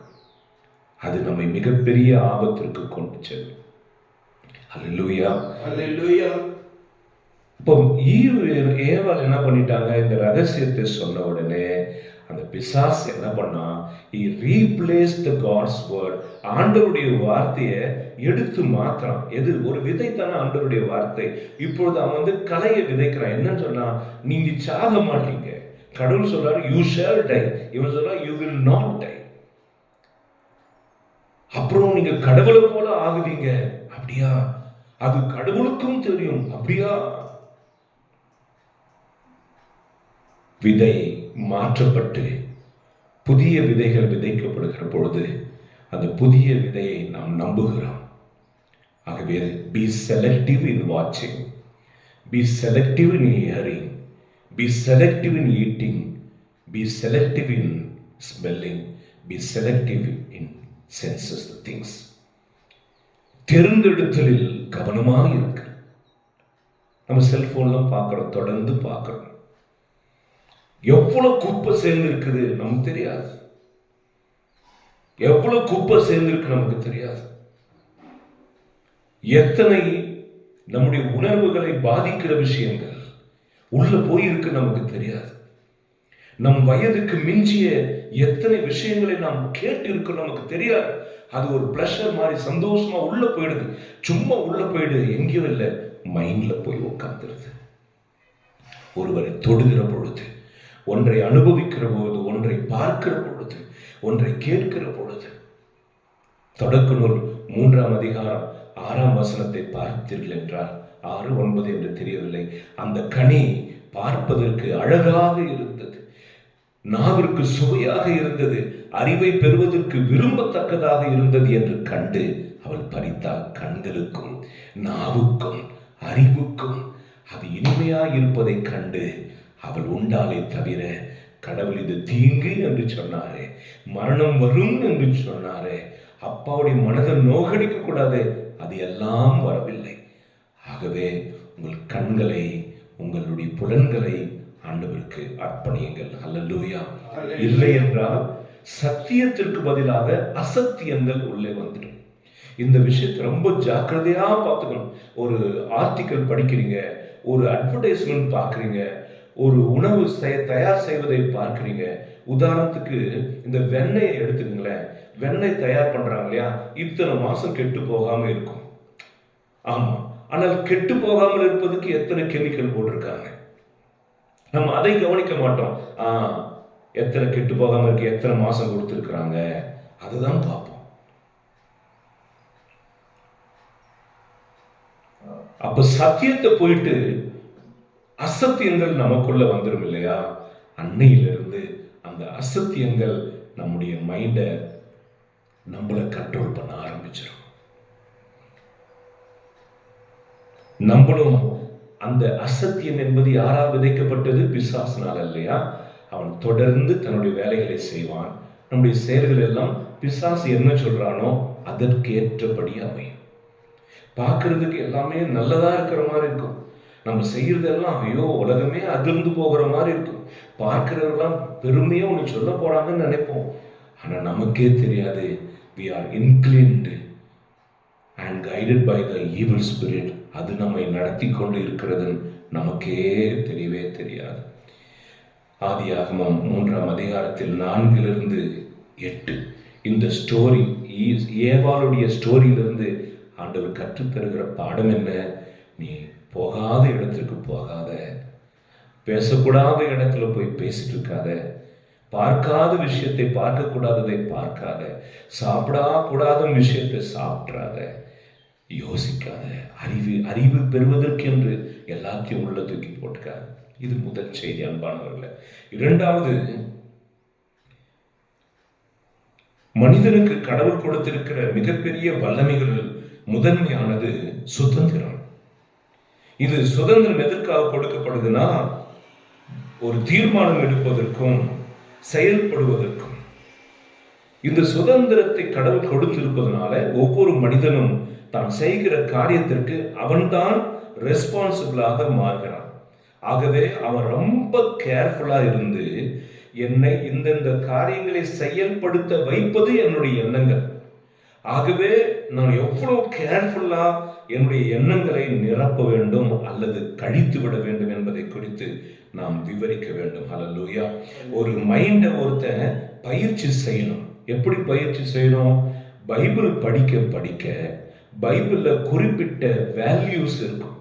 அது நம்மை மிகப்பெரிய ஆபத்திற்கு கொண்டு செல்லும். அல்லேலூயா, அல்லேலூயா. இப்போ ஏவாள் என்ன பண்ணிட்டாங்க? இந்த ரகசியத்தை சொன்ன உடனே அந்த பிசாசு என்ன பண்ணா? he replaced the God's word. ஆண்டவருடைய வார்த்தையை எடுத்து மாத்திரான். எது? ஒரு விதை தானே ஆண்டவருடைய வார்த்தை. இப்பொழுது அவன் கலையை விதைக்கிறான். என்னன்னு சொன்னா, நீங்க சாக மாட்டீங்க. கடவுள் சொல்றாரு you shall die. இவன் சொல்றா you will not die. அப்புறம் நீங்க கடவுளை போல ஆகுவீங்க. அப்படியா? அது கடவுளுக்கும் தெரியும். அப்படியா? விதை மாற்றப்பட்டு புதிய விதைகள் விதைக்கப்படுகிற பொழுது அந்த புதிய விதையை நாம் நம்புகிறோம். ஆகவே பி செலக்டிவ் இன் வாட்சிங், be selective in hearing, be selective in eating, be selective in smelling, be selective in senses things. தேர்ந்தெடுத்தலில் கவனமாக இருக்கு. நம்ம செல்போன்லாம் பார்க்கிறோம், தொடர்ந்து பார்க்கிறோம். எவ்வளவு குப்பை சேர்ந்து இருக்குது நமக்கு தெரியாது, எவ்வளவு குப்பை சேர்ந்திருக்கு நமக்கு தெரியாது. எத்தனை நம்முடைய உணர்வுகளை பாதிக்கிற விஷயங்கள் உள்ள போயிருக்கு நமக்கு தெரியாது. நம் வயதுக்கு மிஞ்சிய எத்தனை விஷயங்களை நாம் கேட்டு இருக்கு நமக்கு தெரியாது. அது ஒரு பிளஷர் மாதிரி சந்தோஷமா உள்ள போயிடுது. சும்மா உள்ள போயிடு, எங்கேயும் இல்லை, மைண்ட்ல போய் உட்கார்ந்துருது. ஒருவரை தொடுகிற பொழுது, ஒன்றை அனுபவிக்கிற பொழுது, ஒன்றை பார்க்கிற பொழுது, ஒன்றை கேட்கிற பொழுது. தொடக்க நூல் 3ஆம் அதிகாரம் 6ஆம் வசனத்தை பார்த்தீர்கள் என்றால், 6, 9 என்று தெரியவில்லை, அந்த கனி பார்ப்பதற்கு அழகாக இருந்தது, நாவிற்கு சுவையாக இருந்தது, அறிவை பெறுவதற்கு விரும்பத்தக்கதாக இருந்தது என்று கண்டு அவள் பறித்தாள். கண்களுக்கும் நாவுக்கும் அறிவுக்கும் அது இனிமையாய் இருப்பதை கண்டு அவள் உண்டாலே தவிர, கடவுள் இது தீங்கு என்று சொன்னாரே, மரணம் வரும் என்று சொன்னாரே, அப்பாவுடைய மனதை நோகடிக்க கூடாது, அது எல்லாம் வரவில்லை. ஆகவே உங்கள் கண்களை, உங்களுடைய புலன்களை ஆண்டவருக்கு அர்ப்பணியுங்கள். அல்லேலூயா. இல்லை என்றால் சத்தியத்திற்கு பதிலாக அசத்தியங்கள் உள்ளே வந்துடும். இந்த விஷயத்தை ரொம்ப ஜாக்கிரதையா பார்த்துக்கணும். ஒரு ஆர்டிக்கல் படிக்கிறீங்க, ஒரு அட்வர்டைஸ்மெண்ட் பார்க்குறீங்க, ஒரு உணவு தயார் செய்வதை பார்க்குறீங்க. உதாரணத்துக்கு இந்த வெண்ணெயை எடுத்துக்கங்களேன். வெண்ணெய் தயார் பண்றாங்க இல்லையா, இத்தனை மாசம் கெட்டு போகாம இருக்கும். ஆமா, ஆனால் கெட்டு போகாமல் இருப்பதுக்கு எத்தனை கெமிக்கல் போட்டிருக்காங்க, நம்ம அதை கவனிக்க மாட்டோம். எத்தனை கெட்டு போகாம இருக்கு, எத்தனை மாசம் கொடுத்துருக்குறாங்க, அதுதான் பார்ப்போம். அப்ப சத்தியத்தை போயிட்டு அசத்தியங்கள் நமக்குள்ள வந்துடும் இல்லையா. அன்னையிலிருந்து அந்த அசத்தியங்கள் நம்முடைய மைண்டை நம்மளை கண்ட்ரோல் பண்ண ஆரம்பிச்சிடும். நம்மளும் அந்த அசத்தியம் என்பது யாரால் விதைக்கப்பட்டது? பிசாசினால் இல்லையா. அவன் தொடர்ந்து தன்னுடைய வேலைகளை செய்வான். நம்முடைய செயல்கள் எல்லாம் பிசாசு என்ன சொல்றானோ அதற்கேற்றபடி அமையும். பார்க்கறதுக்கு எல்லாமே நல்லதா இருக்கிற மாதிரி இருக்கும். நம்ம செய்யறதெல்லாம் ஐயோ உலகமே அதிர்ந்து போகிற மாதிரி இருக்கும். பார்க்கிறவெல்லாம் பெருமையா ஒன்று சொல்ல போறாங்கன்னு நினைப்போம். ஆனா நமக்கே தெரியாது. we are inclined and guided by the evil spirit. அது நம்மை நடத்தி கொண்டு இருக்கிறது நமக்கே தெரியவே தெரியாது. ஆதியாகமம் 3ஆம் அதிகாரத்தில் 4-8 இந்த ஸ்டோரி, ஏவாளுடைய ஸ்டோரியிலிருந்து ஆண்டவர் கற்றுத்தருகிற பாடம் என்ன? நீ போகாத இடத்திற்கு போகாத, பேசக்கூடாத இடத்துல போய் பேசிட்டு இருக்காத, பார்க்காத விஷயத்தை பார்க்கக்கூடாததை பார்க்காத, சாப்பிடக்கூடாத விஷயத்தை சாப்பிட்றாத, யோசிக்காத, அறிவு பெறுவதற்கென்று எல்லாத்தையும் உள்ள தூக்கி போட்டுக்காத. இது முதல் செய்தி அன்பானவர்களே. இரண்டாவது, மனிதனுக்கு கடவுள் கொடுத்திருக்கிற மிகப்பெரிய வல்லமைகளில் முதன்மையானது சுதந்திரம். இது சுதந்திரம் எதற்காக கொடுக்கப்படுதுன்னா, ஒரு தீர்மானம் எடுப்பதற்கும் செயல்படுவதற்கும். இந்த சுதந்திரத்தை கடவுள் கொடுத்திருப்பதனால ஒவ்வொரு மனிதனும் தான் செய்கிற காரியத்திற்கு அவன்தான் ரெஸ்பான்சிபிளாக மாறுகிறான். ஆகவே அவன் ரொம்ப கேர்ஃபுல்லா இருந்து, என்னை இந்தந்த காரியங்களை செயல்படுத்த வைப்பது என்னுடைய எண்ணங்கள். ஆகவே நான் எவ்வளவு கேர்ஃபுல்லா என்னுடைய எண்ணங்களை நிரப்ப வேண்டும் அல்லது கழித்து விட வேண்டும் என்பதை குறித்து நாம் விவரிக்க வேண்டும். ஹல்லேலூயா. ஒரு மைண்டை ஒருத்தன் பயிற்சி செய்யணும். எப்படி பயிற்சி செய்யணும்? பைபிள் படிக்க படிக்க பைபிள்ல குறிப்பிட்ட வேல்யூஸ் இருக்கும்.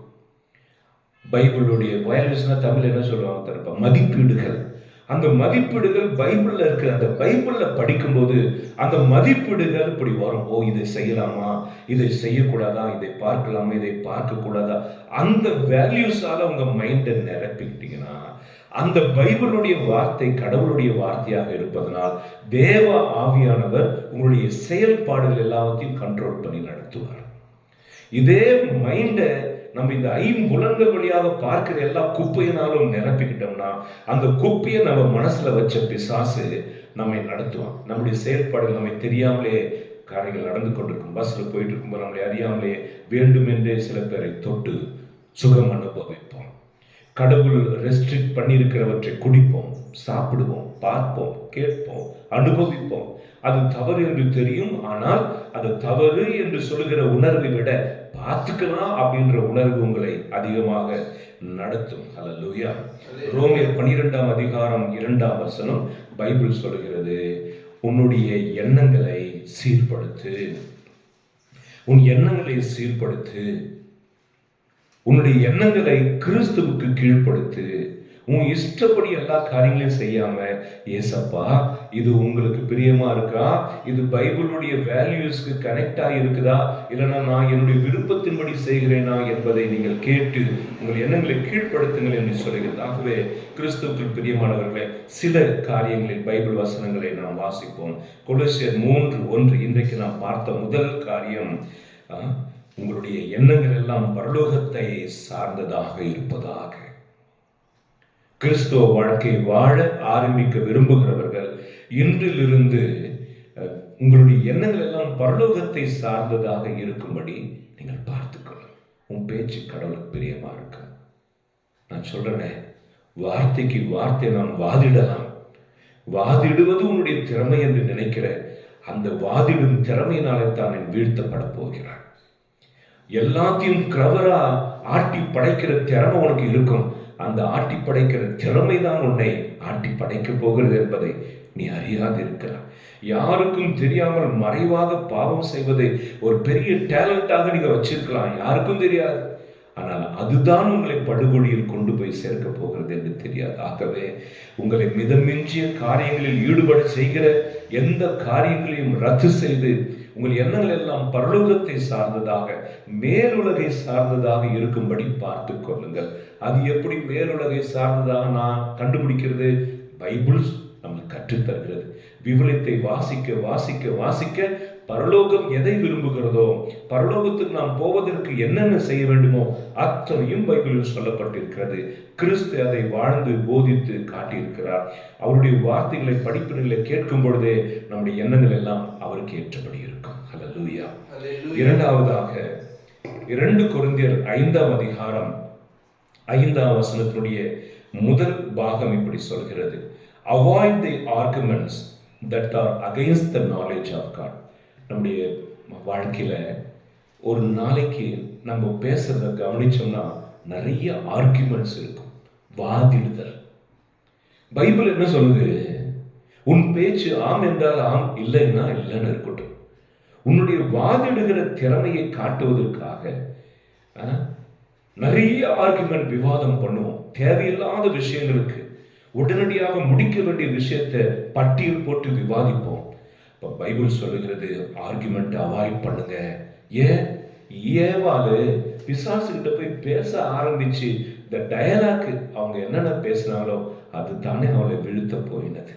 பைபிளுடைய வேல்யூஸ்னா தமிழ் என்ன சொல்லுவாங்க தரப்பா? மதிப்பீடுகள். அந்த மதிப்பீடுகள் பைபிள்ல இருக்கிற, அந்த பைபிள்ல படிக்கும்போது அந்த மதிப்பீடுகள் இப்படி வரும். ஓ, இதை செய்யலாமா, இதை செய்யக்கூடாதா, இதை பார்க்கலாமா, இதை பார்க்க கூடாதா, அந்த வேல்யூஸால உங்க மைண்டை நிரப்பிக்கிட்டீங்கன்னா, அந்த பைபிளுடைய வார்த்தை கடவுளுடைய வார்த்தையாக இருப்பதனால் தேவ ஆவியானவர் உங்களுடைய செயல்பாடுகள் எல்லாத்தையும் கண்ட்ரோல் பண்ணி நடத்துவார். இதே மைண்டை நம்ம இந்த ஐம்புலன்கள் வழியாக பார்க்கிற எல்லா குப்பையினாலும் நிரப்பிக்கிட்டோம்னா அந்த குப்பையை நம்ம மனசுல வச்ச பிசாசு நம்மை நடத்துவான். நம்முடைய செயல்பாடுகள் நம்மை தெரியாமலே காரியங்கள் நடந்து கொண்டிருக்கும். பஸ்ல போயிட்டு இருக்கும்போது நம்மளை அறியாமலே வேண்டுமென்றே சில பேரை தொட்டு சுகம் அனுபவிப்போம். கடவுள் ரெஸ்ட்ரிக்ட் பண்ணியிருக்கிறவற்றை குடிப்போம், சாப்பிடுவோம், பார்ப்போம், கேட்போம், அனுபவிப்போம். அது தவறு என்று தெரியும். ஆனால் அது தவறு என்று சொல்லுகிற உணர்வை விட பார்த்துக்கலாம் அப்படின்ற உணர்வு உங்களை அதிகமாக நடத்தும். ஹல்லேலூயா. ரோமர் 12ஆம் அதிகாரம் 2ஆம் வசனம் பைபிள் சொல்கிறது, உன்னுடைய எண்ணங்களை சீர்படுத்து, உன் எண்ணங்களை சீர்படுத்து, உன்னுடைய எண்ணங்களை கிறிஸ்துவுக்கு கீழ்ப்படுத்து. உன் இஷ்டப்படி எல்லா காரியங்களையும் செய்யாம, ஏசப்பா இது உங்களுக்கு பிரியமா இருக்கா, இது பைபிளுடைய வேல்யூஸ்க்கு கனெக்ட் ஆகி இருக்குதா, இல்லைன்னா நான் என்னுடைய விருப்பத்தின்படி செய்கிறேனா என்பதை நீங்கள் கேட்டு உங்கள் எண்ணங்களை கீழ்ப்படுத்துங்கள் என்று சொல்கிறது. ஆகவே கிறிஸ்துவுக்கு பிரியமானவர்களே, சில காரியங்களில் பைபிள் வசனங்களை நாம் வாசிப்போம். கொலோசியர் 3:1 இன்றைக்கு நாம் பார்த்த முதல் காரியம், உங்களுடைய எண்ணங்கள் எல்லாம் பரலோகத்தை சார்ந்ததாக இருப்பதாக. கிறிஸ்துவ வாழ்க்கை வாழ ஆரம்பிக்க விரும்புகிறவர்கள் இன்றிலிருந்து உங்களுடைய எண்ணங்கள் எல்லாம் பரலோகத்தை சார்ந்ததாக இருக்கும்படி நீங்கள் பார்த்துக்கொள்ளும். உன் பேச்சு கடவுளுக்கு பிரியமா இருக்கு. நான் சொல்றேன், வார்த்தைக்கு வார்த்தை நாம் வாதிடலாம். வாதிடுவது உன்னுடைய திறமை என்று நினைக்கிற அந்த வாதிடும் திறமையினாலே தான் வீழ்த்தப்பட போகிறான். எல்லாத்தையும் கிரவரா ஆட்டி படைக்கிற திறமை உனக்கு இருக்கும். அந்த ஆட்டி படைக்கிற திறமை தான் உன்னை ஆட்டி படைக்க போகிறது என்பதை நீ அறியாது இருக்கிறாய். யாருக்கும் தெரியாமல் மறைவாக பாவம் செய்வதை ஒரு பெரிய டேலண்டாக நீங்க வச்சிருக்கலாம், யாருக்கும் தெரியாது. ஆனால் அதுதான் உங்களை படுகொலியில் கொண்டு போய் சேர்க்க போகிறது என்று தெரியாது. ஆகவே உங்களை மிதமிஞ்சிய காரியங்களில் ஈடுபட செய்கிற எந்த காரியங்களையும் ரத்து செய்து உங்கள் எண்ணங்கள் எல்லாம் பரலோகத்தை சார்ந்ததாக, மேலுலகை சார்ந்ததாக இருக்கும்படி பார்த்து கொள்ளுங்கள். அது எப்படி மேலுலகை சார்ந்ததாக நான் கண்டுபிடிக்கிறது? பைபிள் நமக்கு கற்றுத்தருகிறது. விவிலியத்தை வாசிக்க வாசிக்க வாசிக்க பரலோகம் எதை விரும்புகிறதோ, பரலோகத்துக்கு நாம் போவதற்கு என்னென்ன செய்ய வேண்டுமோ அத்தனையும் பைபிளில் சொல்லப்பட்டிருக்கிறது. கிறிஸ்து அதை வாழ்ந்து போதித்து காட்டியிருக்கிறார். அவருடைய வார்த்தைகளை படிப்பினைகளை கேட்கும் பொழுதே நம்முடைய எண்ணங்கள் எல்லாம் அவருக்கு ஏற்றபடி இருக்கும். ஹல்லேலூயா. இரண்டாவதாக 2 கொரிந்தியர் 5ஆம் அதிகாரம் 5ஆம் வசனத்தினுடைய முதல் பாகம் இப்படி சொல்கிறது, avoid the arguments that are against the knowledge of God. நம்முடைய வாழ்க்கையில ஒரு நாளைக்கு நம்ம பேசுறத கவனிச்சோம்னா நிறைய ஆர்குமெண்ட்ஸ் இருக்கும், வாதிடுதல். பைபிள் என்ன சொல்லுது? உன் பேச்சு ஆம் என்றால் ஆம், இல்லைன்னா இல்லைன்னு இருக்கட்டும். உன்னுடைய வாதிடுகிற திறமையை காட்டுவதற்காக நிறைய ஆர்குமெண்ட் விவாதம் பண்ணுவோம். தேவையில்லாத விஷயங்களுக்கு உடனடியாக முடிக்க வேண்டிய விஷயத்தை பட்டியல் போட்டு விவாதிப்போம். இப்போ பைபிள் சொல்லுகிறது, ஆர்குமெண்ட் அவாய்ட் பண்ணுங்க. ஏவாளு பிசாசுகிட்ட போய் பேச ஆரம்பிச்சு இந்த டயலாக் அவங்க என்னென்ன பேசினாங்களோ அது தானே அவளை வீழ்த்த போயினது.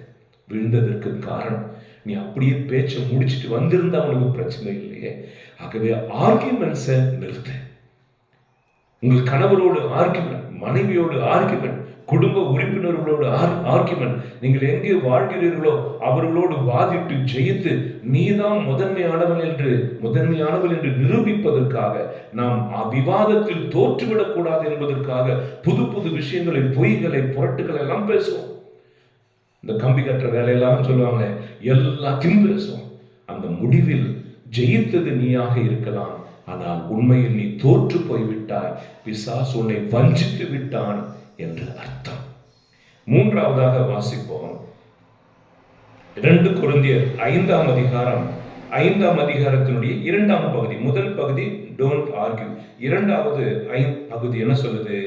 விழுந்ததற்கு காரணம் நீ அப்படியே பேச்சை முடிச்சுட்டு வந்திருந்தா அவனுக்கு பிரச்சனை இல்லையே. ஆகவே ஆர்குமெண்ட்ஸை நிறுத்து. உங்கள் கணவரோடு ஆர்குமெண்ட், மனைவியோடு ஆர்குமெண்ட், குடும்ப உறுப்பினர்களோடு ஆர்குமெண்ட், நீங்கள் எங்கே வாழ்கிறீர்களோ அவர்களோடு வாதிட்டு ஜெயித்து நீதான் முதன்மையானவள் என்று நிரூபிப்பதற்காக, நாம் விவாதத்தில் தோற்றுவிடக் கூடாது என்பதற்காக புது புது விஷயங்களை, பொய்களை, புரட்டுகளை எல்லாம் பேசுவோம். இந்த கம்பி கட்டுற வேலையெல்லாம் சொல்லுவாங்க, எல்லாத்தையும் பேசுவோம். அந்த முடிவில் ஜெயித்தது நீயாக இருக்கலாம், ஆனால் உண்மையில் நீ தோற்று போய்விட்டாய், பிசாசு உன்னை வஞ்சித்து விட்டான் என்று அர்த்தம். மூன்றாவதாக வாசிப்போம் 2 கொரிந்தியர் 5ஆம் அதிகாரம் 5ஆம் அதிகாரத்தினுடைய 2ஆம் பகுதி. முதல் பகுதி டோன்ட் ஆர்கியூ. இரண்டாவது பகுதி என்ன சொல்லுது?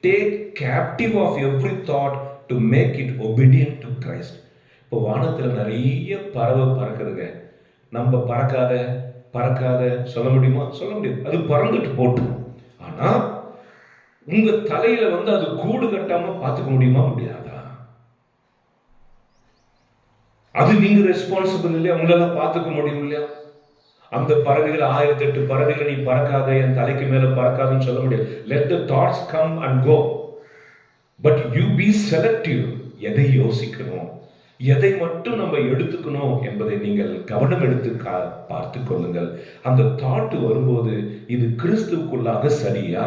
Take captive of every thought to make it obedient to Christ. இப்போ வானத்தில் நிறைய பறவை பறக்குதுங்க. நம்ம பறக்காத சொல்ல முடியுமா? சொல்ல முடியாது. அது பறந்துட்டு போட்டும். ஆனா உங்க தலையில அது கூடு கட்டாம பார்த்துக்க முடியுமா? முடியாதா? அது நீங்க ரெஸ்பான்சிபிள் இல்லையா? உங்களால பார்த்துக்க முடியும் இல்லையா? அந்த பறவைகள் 1008 பறவைகளை நீ பறக்காத, என் தலைக்கு மேல பறக்காதுன்னு சொல்ல முடியாது. let the thoughts come and go, but you be selective. எதை யோசிக்கணும், எதை மட்டும் நம்ம எடுத்துக்கணும் என்பதை நீங்கள் கவனம் எடுத்து பார்த்து கொள்ளுங்கள். அந்த தாட் வரும்போது இது கிறிஸ்துவுக்குள்ளாக சரியா,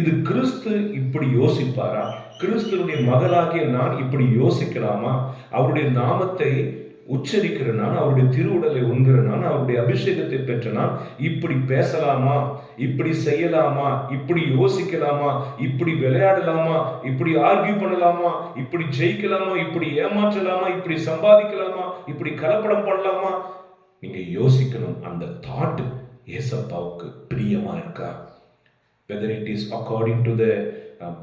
இது கிறிஸ்து இப்படி யோசிப்பாரா, கிறிஸ்துவனுடைய மகளாகிய நான் இப்படி யோசிக்கலாமா, அவருடைய நாமத்தை உச்சரிக்கிற நான், அவருடைய திருவுடலை உண்கிற நான், அவருடைய அபிஷேகத்தை பெற்ற நான் இப்படி பேசலாமா, இப்படி செய்யலாமா, இப்படி யோசிக்கலாமா, இப்படி விளையாடலாமா, இப்படி ஆர்கியூ பண்ணலாமா, இப்படி ஜெயிக்கலாமா, இப்படி ஏமாற்றலாமா, இப்படி சம்பாதிக்கலாமா, இப்படி கலப்படம் பண்ணலாமா, நீங்க யோசிக்கணும். அந்த தாட் ஏசப்பாவுக்கு பிரியமா இருக்கா? whether it is according to the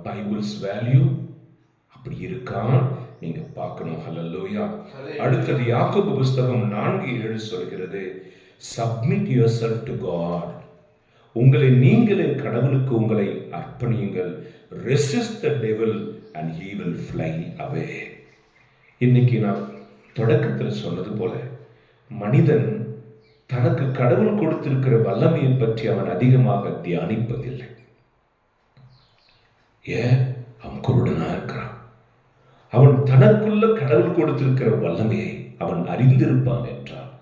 Bible's value, அப்படி இருக்கா நீங்க பார்க்கணும். ஹல்லேலூயா. அடுத்தது யாக்கோபு புஸ்தகம் 4:7 சொல்கிறது, சப்மிட் yourself to God. உங்களை நீங்களே கடவுளுக்கு உங்களை அர்ப்பணியுங்கள். resist the devil and he will fly away. இன்னைக்கு நான் தொடக்கத்தில் சொன்னது போல மனிதன் தனக்கு கடவுள் கொடுத்திருக்கிற வல்லமையை பற்றி அவன் அதிகமாக தியானிப்பதில்லை. ஏன்? அவன் குருடனா இருக்கிறான். அவன் தனக்குள்ள கடவுள் கொடுத்திருக்கிற வல்லமையை அவன் அறிந்திருப்பான் என்றால்,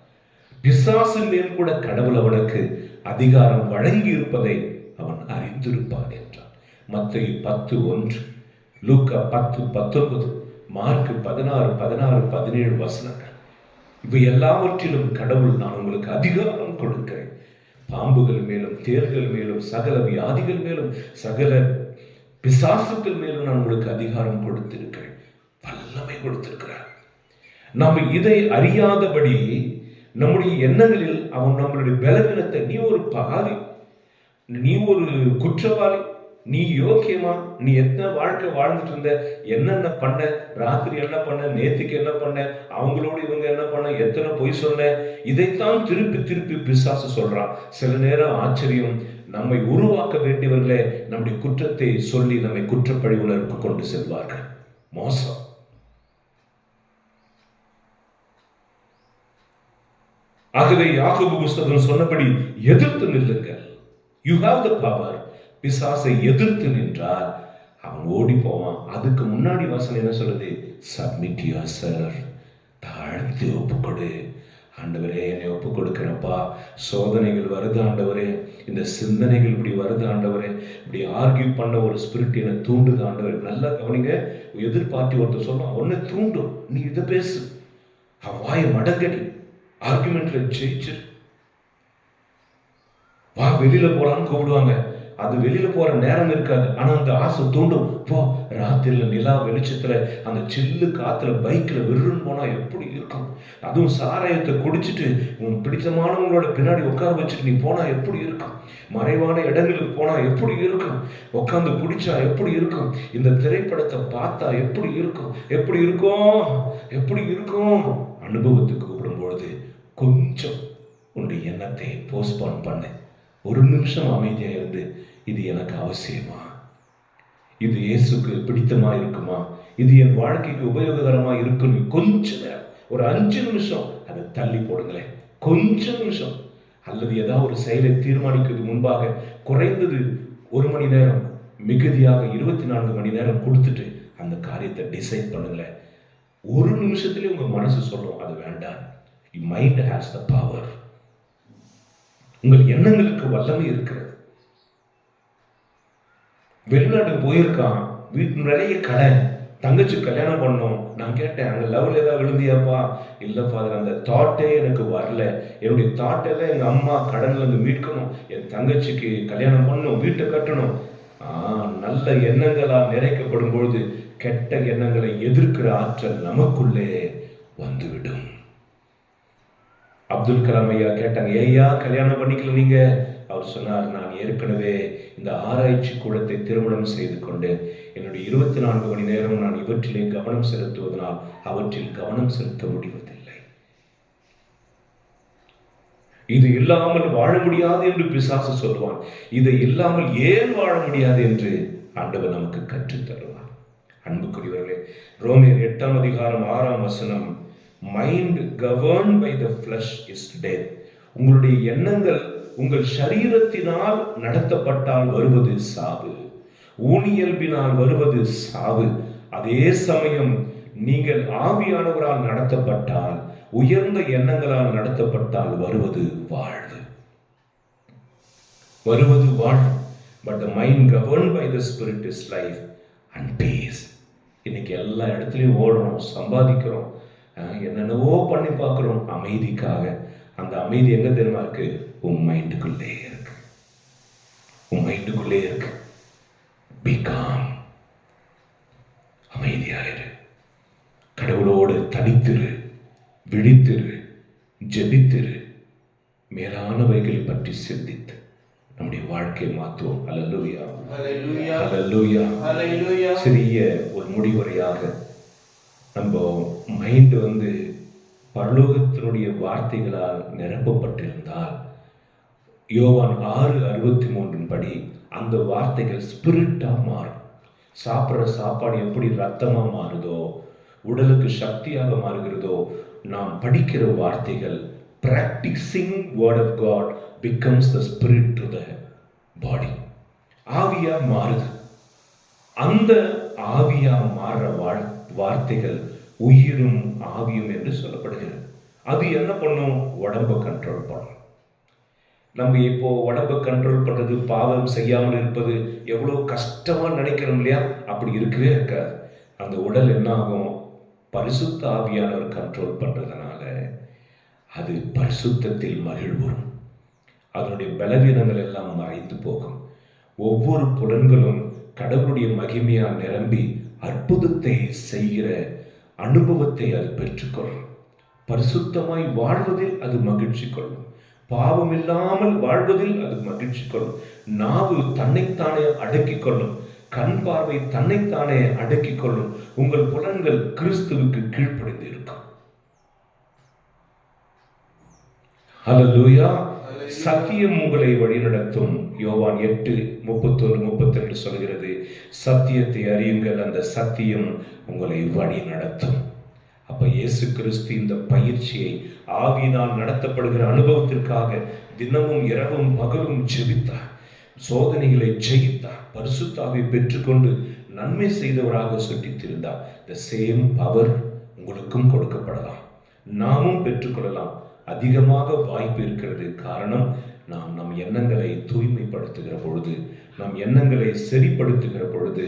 பிசாசின் மேல் கூட கடவுள் அவனுக்கு அதிகாரம் வழங்கி இருப்பதை அவன் அறிந்திருப்பான் என்றான். மத்தேயு 10:1, லூக்கா 10:19, மார்க் 16:17 வசனங்கள். இவை எல்லாவற்றிலும் கடவுள் நான் உங்களுக்கு அதிகாரம் கொடுக்கிறேன், பாம்புகள் மேலும் தேள்கள் மேலும் சகல வியாதிகள் மேலும் சகல பிசாசுக்கள் மேலும் நான் உங்களுக்கு அதிகாரம் கொடுத்திருக்கிறேன், வல்லமை கொடுத்திருக்கிறார். நாம் இதை அறியாதபடி நம்முடைய எண்ணங்களில் அவன் நம்மளுடைய பலவீனத்தை, நீ ஒரு பாவி, நீ ஒரு குற்றவாளி, நீ யோக்கியமா, நீ எத்தனை வாழ்க்கை வாழ்ந்துட்டு இருந்த, என்னென்ன பண்ண, ராத்திரி என்ன பண்ண, நேத்துக்கு என்ன பண்ண, அவங்களோட இவங்க என்ன பண்ண, எத்தனை பொய் சொன்ன, இதைத்தான் திருப்பி திருப்பி பிசாசு சொல்றான். சில நேரம் ஆச்சரியம், நம்மை உருவாக்க வேண்டியவர்களே நம்முடைய குற்றத்தை சொல்லி நம்மை குற்றப்பழி உணர்வுக்கு கொண்டு செல்வார்கள். மோசம். ஆகவே யாக்கோபு புஸ்தகம் சொன்னபடி எதிர்த்து நில்லுங்கள். You have the power. பிசாசை எதிர்த்து நின்றால் அவன் ஓடி போவான். அதுக்கு முன்னாடி வசனம் என்ன சொல்றது? Submit yourself. தாழ்த்தி ஒப்புக்கொடு. ஆண்டவரே, என்னை ஒப்பு கொடுக்கிறப்பா, சோதனைகள் வருது ஆண்டவரே, இந்த சிந்தனைகள் இப்படி வருது ஆண்டவரே, இப்படி ஆர்கியூ பண்ண ஒரு ஸ்பிரிட் என்னை தூண்டுது ஆண்டவரே. நல்லா கவனிங்க. எதிர்பார்ட்டி ஒருத்தர் சொல்லுவான், ஒன்னு தூண்டும், நீ இதை பேசு, அவன் வாயை மடங்கடி, ஆர்குமெண்ட்ல ஜெயிச்சிரு, வா வெளியில போலான்னு கூப்பிடுவாங்க. அது வெளியில போற நேரம் இருக்காது, ஆனா அந்த ஆசை தூண்டும். போ, ராத்திரில நிலா வெளிச்சத்துல அந்த சில்லு காத்துல பைக்ல விருன்னு போனா எப்படி இருக்கும்? அதுவும் சாராயத்தை குடிச்சிட்டு உன் பிடித்தமானவங்களோட பின்னாடி உட்கார வச்சுட்டு நீ போனா எப்படி இருக்கும்? மறைவான இடங்களுக்கு போனா எப்படி இருக்கும்? உட்காந்து குடிச்சா எப்படி இருக்கும்? இந்த திரைப்படத்தை பார்த்தா எப்படி இருக்கும்? எப்படி இருக்கும்? எப்படி இருக்கும்? அனுபவத்துக்கு கூப்பிடும்பொழுது கொஞ்சம் உன்னுடைய எண்ணத்தை போஸ்ட்போன் பண்ணு. ஒரு நிமிஷம் அமைதியா இருந்து, இது எனக்கு அவசியமா? இது இயேசுக்கு பிடித்தமா இருக்குமா? இது என் வாழ்க்கைக்கு உபயோககரமா இருக்குன்னு கொஞ்சம் நேரம், ஒரு 5 நிமிஷம் அதை தள்ளி போடுங்களேன். கொஞ்சம் நிமிஷம். அல்லது ஏதாவது ஒரு செயலை தீர்மானிக்கிறது முன்பாக குறைந்தது 1 மணி நேரம், மிகுதியாக 24 மணி நேரம் கொடுத்துட்டு அந்த காரியத்தை டிசைட் பண்ணுங்களேன். ஒரு நிமிஷத்துலேயே உங்க மனசு சொல்லும் அது வேண்டாம். Mind has the power. உங்கள் எண்ணங்களுக்கு வல்லமை இருக்கிறது. வெளிநாடு போயிருக்கான், வீட்டு நிறைய கடை, தங்கச்சி கல்யாணம் பண்ணோம். நான் கேட்டேன், அங்கே லவ்ல ஏதாவது விழுந்தியாப்பா? இல்லை ஃபாதர், அந்த தாட்டே எனக்கு வரல. என்னுடைய தாட்டெல்லாம் எங்கள் அம்மா கடன்ல இருந்து மீட்கணும், என் தங்கச்சிக்கு கல்யாணம் பண்ணணும், வீட்டை கட்டணும். நல்ல எண்ணங்களால் நிறைக்கப்படும் பொழுது கெட்ட எண்ணங்களை எதிர்க்கிற ஆற்றல் நமக்குள்ளே வந்துவிடும். அப்துல் கலாம் ஐயா கேட்டாங்க, ஏய்யா கல்யாணம் பண்ணிக்கல நீங்க? அவர் சொன்னார், நான் ஏற்கனவே இந்த ஆராய்ச்சி கூடத்தை திருமணம் செய்து கொண்டேன். என்னுடைய 24 மணி நேரம் நான் இவற்றிலே கவனம் செலுத்துவதனால் அவற்றில் கவனம் செலுத்த முடிவதில்லை. இது இல்லாமல் வாழ முடியாது என்று பிசாசு சொல்லுவான். இதை இல்லாமல் ஏன் வாழ முடியாது என்று ஆண்டவர் நமக்கு கற்றுத் தருவார். அன்புக்குரியவர்களே, ரோமேயர் 8-ம் அதிகாரம் 6-ம் வசனம், mind governed by the flesh is death, உங்களுடைய எண்ணங்கள் உங்கள் சரீரத்தினால் நடத்தப்பட்டால் வருவது சாவு, ஊனியல்பினால் வருவது சாவு. அதே சமயம் நீங்கள் ஆவியானவரால் நடத்தப்பட்டால், உயர்ந்த எண்ணங்களால் நடத்தப்பட்டால் வருவது வாழ்வு. வருவது வாழ்வு. But the mind governed by the Spirit is life and peace. இன்னைக்கு எல்லா இடத்துலையும் ஓடுறோம், சம்பாதிக்கிறோம், என்னென்னவோ பண்ணி பார்க்குறோம் அமைதிக்காக. அந்த அமைதி எங்க தெரியுமா இருக்கு? உன் மைண்டுக்குள்ளே இருக்கு. உன் மைண்டுக்குள்ளே இருக்கு. Be calm. அமைதியாயிரு. கடவுளோடு தனித்திரு, விழித்திரு, ஜெபித்திரு, மேலானவைகளை பற்றி சிந்தித்து நம்முடைய வாழ்க்கையை மாற்றுவோம். அல்லேலூயா, ஹல்லேலூயா, அல்லேலூயா, ஹல்லேலூயா. சிறிய ஒரு முடிவுரையாக, நம்ம மைண்ட் பரலோகத்தினுடைய வார்த்தைகளால் நிரப்பப்பட்டிருந்தால், யோவான் 6:63 படி அந்த வார்த்தைகள் ஸ்பிரிட்டா மாறும். சாப்பிட்ற சாப்பாடு எப்படி ரத்தமா மாறுதோ, உடலுக்கு சக்தியாக மாறுகிறதோ, நாம் படிக்கிற வார்த்தைகள், practicing word of God becomes the spirit to the body. ஆவியா மாறுது. அந்த ஆவியா மாறுற வார்த்தைகள் உயிரும் ஆவியும் என்று சொல்லப்படுகிறது. அது என்ன பண்ணும்? உடம்பை கண்ட்ரோல் பண்ணும். நம்ம இப்போ உடம்பை கண்ட்ரோல் பண்றது, பாவம் செய்யாமல் இருப்பது எவ்வளோ கஷ்டமா நினைக்கிறோம் இல்லையா? அப்படி இருக்கவே இருக்காது. அந்த உடல் என்ன ஆகும்? பரிசுத்த ஆவியானவர் கண்ட்ரோல் பண்றதுனால அது பரிசுத்தத்தில் மகிழ்வுறும். அதனுடைய பலவீனங்கள் எல்லாம் மறைந்து போகும். ஒவ்வொரு புலன்களும் கடவுளுடைய மகிமையால் நிரம்பி அற்புதத்தை செய்கிற அனுபவத்தை அது பெற்றுக்கொள்ளும். பரிசுத்தமாய் வாழ்வதில் அது மகிழ்ச்சி கொள்ளும். பாவம் இல்லாமல் வாழ்வதில் அது மகிழ்ச்சி கொள்ளும். நாவு தன்னைத்தானே அடக்கிக் கொள்ளும். கண் பார்வை தன்னைத்தானே அடக்கிக் கொள்ளும். உங்கள் புலன்கள் கிறிஸ்துவுக்கு கீழ்ப்படிந்து இருக்கும். ஹல்லேலூயா. சத்தியம் உங்களை வழிநடத்தும். யோவான் 8:31-32 சொல்கிறது, சத்தியத்தை அறியுங்கள், அந்த சத்தியம் உங்களை வழி நடத்தும். அப்ப இயேசு கிறிஸ்து இந்த பயிற்சியை, ஆவியினால் நடத்தப்படுகிற அனுபவத்திற்காக தினமும் இரவும் பகலும் ஜெபித்தார். சோதனைகளை ஜெயித்தார். பரிசுத்த ஆவியை பெற்றுக்கொண்டு நன்மை செய்தவராக சுட்டித்திருந்தார். the same power உங்களுக்கும் கொடுக்கப்படலாம். நாமும் பெற்றுக்கொள்ளலாம். அதிகமாக வாய்ப்பு இருக்கிறது. காரணம், நாம் நம் எண்ணங்களை தூய்மைப்படுத்துகிற பொழுது, நம் எண்ணங்களை சரிப்படுத்துகிற பொழுது,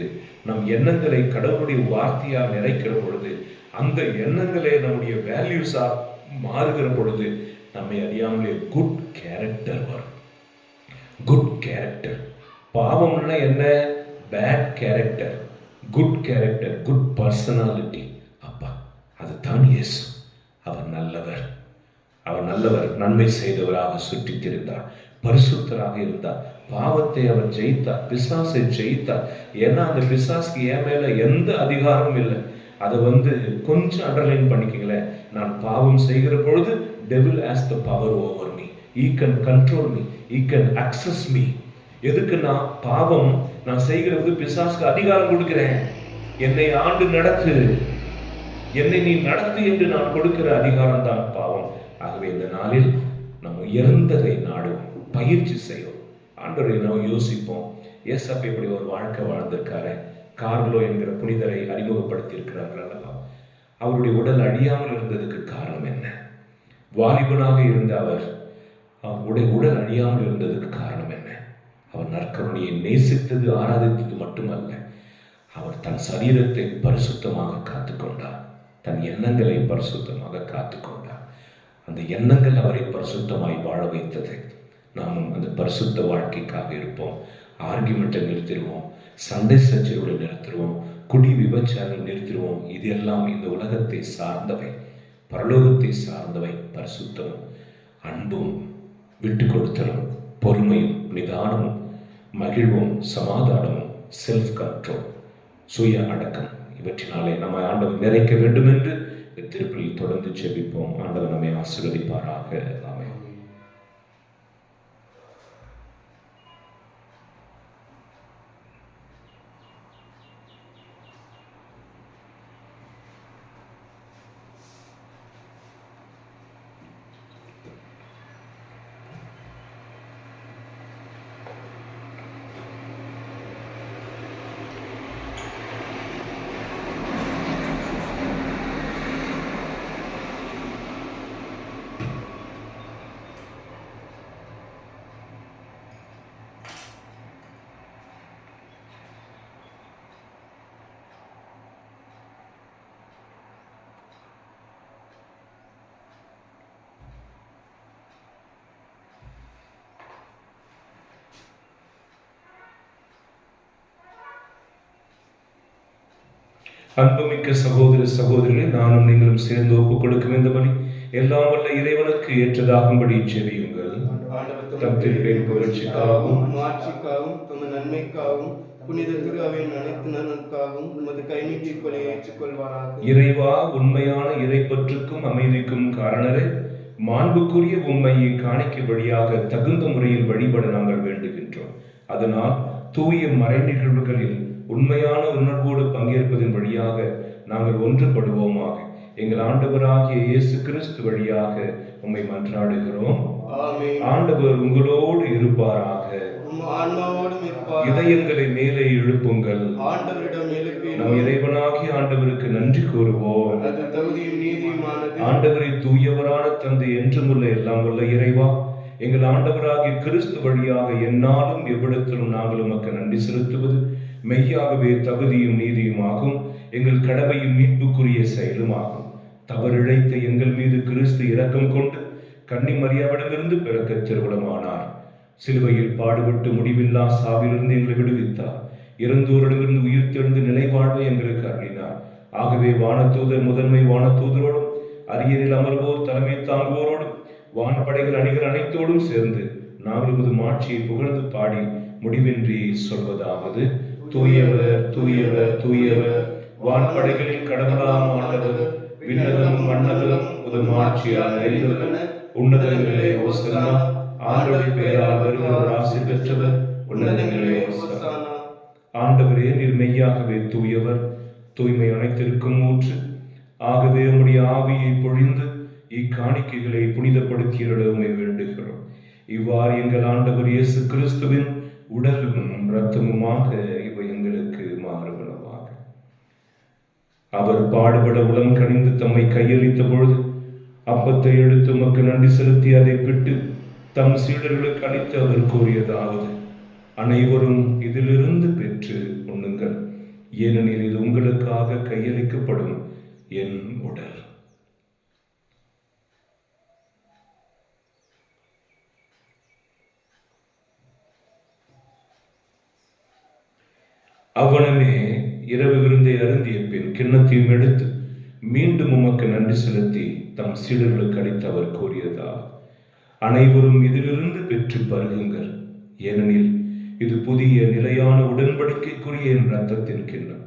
நம் எண்ணங்களை கடவுளுடைய வார்த்தையால் நிறைக்கிற பொழுது, அந்த எண்ணங்களே நம்முடைய வேல்யூஸா மாறுகிற பொழுது, நம்மை அறியாமலே குட் கேரக்டர் வரும். Good character. பாவம்னா என்ன? Bad character. Good character, good personality. அப்பா, அதுதான் இயேசு. அவர் நல்லவர். அவர் நல்லவர், நன்மை செய்தவராக சுற்றித் திரிந்தார், பரிசுத்தராக இருந்தார். பாவத்தை அவர் ஜெயித்தார், பிசாசை ஜெயித்தார். ஏன்னா அந்த பிசாசுக்கு என் மேல எந்த அதிகாரமும் இல்லை. அதை கொஞ்சம் அண்டர்லைன் பண்ணிக்கங்களேன். நான் பாவம் செய்கிற பொழுது devil has the power over me. he can control me, he can access me. எதுக்கு? நான் பாவம் நான் செய்கிறது பிசாசுக்கு அதிகாரம் கொடுக்கிறேன். என்னை ஆண்டு நடத்து, என்னை நீ நடத்து என்று நான் கொடுக்கிற அதிகாரம் தான் பாவம். ஆகவே இந்த நாளில் நம்ம உயர்ந்ததை நாடுவோம், பயிற்சி செய்வோம். ஆண்டவரை நாம் யோசிப்போம். ஏசப்பா இப்படி ஒரு வாழ்க்கை வாழ்ந்திருக்காரு. கார்லோ என்கிற புனிதரை அறிமுகப்படுத்தி இருக்கிறார்கள் அல்லவா? அவருடைய உடல் அழியாமல் இருந்ததுக்கு காரணம் என்ன? வாலிபனாக இருந்த அவருடைய உடல் அழியாமல் இருந்ததுக்கு காரணம் என்ன? அவர் நற்கருணையை நேசித்தது, ஆராதித்தது மட்டுமல்ல, அவர் தன் சரீரத்தை பரிசுத்தமாக காத்துக்கொண்டார். தன் எண்ணங்களை பரிசுத்தமாக காத்துக்கொண்டார். அந்த எண்ணங்கள் அவரை பரிசுத்தமாய் வாழ வைத்தது. நாமும் அந்த பரிசுத்த வாழ்க்கைக்காக இருப்போம். ஆர்கியூமெண்ட்டை நிறுத்திடுவோம், சண்டை சச்சரவுகளை நிறுத்திடுவோம், குடி விபச்சாரம் நிறுத்திடுவோம். இதெல்லாம் இந்த உலகத்தை சார்ந்தவை. பரலோகத்தை சார்ந்தவை பரிசுத்தமும் அன்பும் விட்டு கொடுத்தலும் பொறுமையும் நிதானமும் மகிழ்வும் சமாதானமும் செல்ஃப் கண்ட்ரோல் சுய அடக்கம் இவற்றினாலே நம்ம ஆண்டவர் நிறைக்க வேண்டும் என்று திருப்பலில் தொடர்ந்து ஜெபிப்போம். ஆண்டவர் நம்மை ஆசீர்வதிப்பாராக. ஆமென். அன்புமிக்க சகோதர சகோதரிகளை நானும் நீங்களும் சேர்ந்து ஒப்புக் கொடுக்கும் இந்த பலி எல்லாம் வல்ல இறைவனுக்கு ஏற்றதாகும்படி செவியுங்கள். தம் திருப்பெயரின் புகழ்ச்சிக்காகவும் மாட்சிக்காகவும் தமது நன்மைக்காகவும் புனித திரு அவையின் அனைத்து நலனுக்காகவும் உமது கைநீட்டி கொலை ஏற்றுக்கொள்வாராக. இறைவா, உண்மையான இறைப்பற்றுக்கும் அமைதிக்கும் காரணரே, மாண்புக்குரிய உண்மையை காணிக்க வழியாக தகுந்த முறையில் வழிபட நாங்கள் வேண்டுகின்றோம். அதனால் தூய மறை நிகழ்வுகளில் உண்மையான உணர்வோடு பங்கேற்பதன் வழியாக நாங்கள் ஒன்றுபடுவோமாக. எங்கள் ஆண்டவராகிய இயேசு கிறிஸ்து வழியாக உம்மை மன்றாடுகிறோம். ஆண்டவர் உங்களோடு இருப்பாராக. இதயங்களை மேலே எழுப்புங்கள். நம் இறைவனாகிய ஆண்டவருக்கு நன்றி கூறுவோம். ஆண்டவரை தூயவரான தந்தை என்றுமுள்ள எல்லாம் உள்ள இறைவா, எங்கள் ஆண்டவராகிய கிறிஸ்து வழியாக எந்நாளும் எவ்விடத்திலும் நாங்கள் உமக்கு நன்றி செலுத்துவது மெய்யாகவே தகுதியும் நீதியுமாகும். எங்கள் கடமையும் மீட்புக்குரிய செயலுமாகும். தவறிழைத்த எங்கள் மீது கிறிஸ்து இரக்கம் கொண்டு கன்னி மரியாவிடமிருந்து பிறக்க திருவுளமானார். சிலுவையில் பாடுபட்டு முடிவில்லா சாவிலிருந்து எங்களை விடுவித்தார். இறந்தோரிடமிருந்து உயிர் தெழுந்து நிலை வாழ்வை எங்களுக்கு அருளினார். ஆகவே வானதூதர் முதன்மை வானதூதரோடும் அரியணில் அமர்வோர் தலைமை தாங்குவோரோடும் வான்படைகள் அணிகள் அனைத்தோடும் சேர்ந்து நாங்கள் உமது மாட்சியை புகழ்ந்து பாடி முடிவின்றி சொல்வதாவது: தூயவர் தூயவர் தூயவர், வான்படைகளில் கடவுளாம் ஆண்டவர், விண்ணகமும் மண்ணகமும் உமது மாட்சியால் நிறைந்துள்ளன. உன்னதங்களே ஓசன்னா, ஆண்டவரின் பெயரால் வருகிறவர் ஆசி பெற்றவர், உன்னதங்களே ஓசன்னா. ஆண்டவரே, நீர் மெய்யாகவே தூயவர், தூய்மை அனைத்திற்கும் ஊற்று. ஆகவே உம்முடைய ஆவியை பொழிந்து இக்காணிக்கைகளை புனிதப்படுத்தியருட உம்மை வேண்டுகிறோம். இவ்வாறு எங்கள் ஆண்டவர் இயேசு கிறிஸ்துவின் உடலும் இரத்தமுமாக இவை எங்களுக்கு மாறுபனவாக. அவர் பாடுபட உளம் கனிந்து தம்மை கையளித்த பொழுது அப்பத்தை எடுத்து உமக்கு நன்றி செலுத்தி அதை பிட்டு தம் சீடர்களுக்கு அளித்து அவர் கூறியதாவது: அனைவரும் இதிலிருந்து பெற்று உண்ணுங்கள், ஏனெனில் இது உங்களுக்காக கையளிக்கப்படும் என் உடல். அவனமே இரவு விருந்தை அருந்திய பின் கிண்ணத்தையும் எடுத்து மீண்டும் உமக்கு நன்றி செலுத்தி தம் சீடர்களுக்கு அளித்து அவர் கூறியதா: அனைவரும் இதிலிருந்து பெற்று பருகுங்கள், ஏனெனில் இது புதிய நிலையான உடன்படிக்கைக்குரிய என் இரத்தத்தின் கிண்ணம்.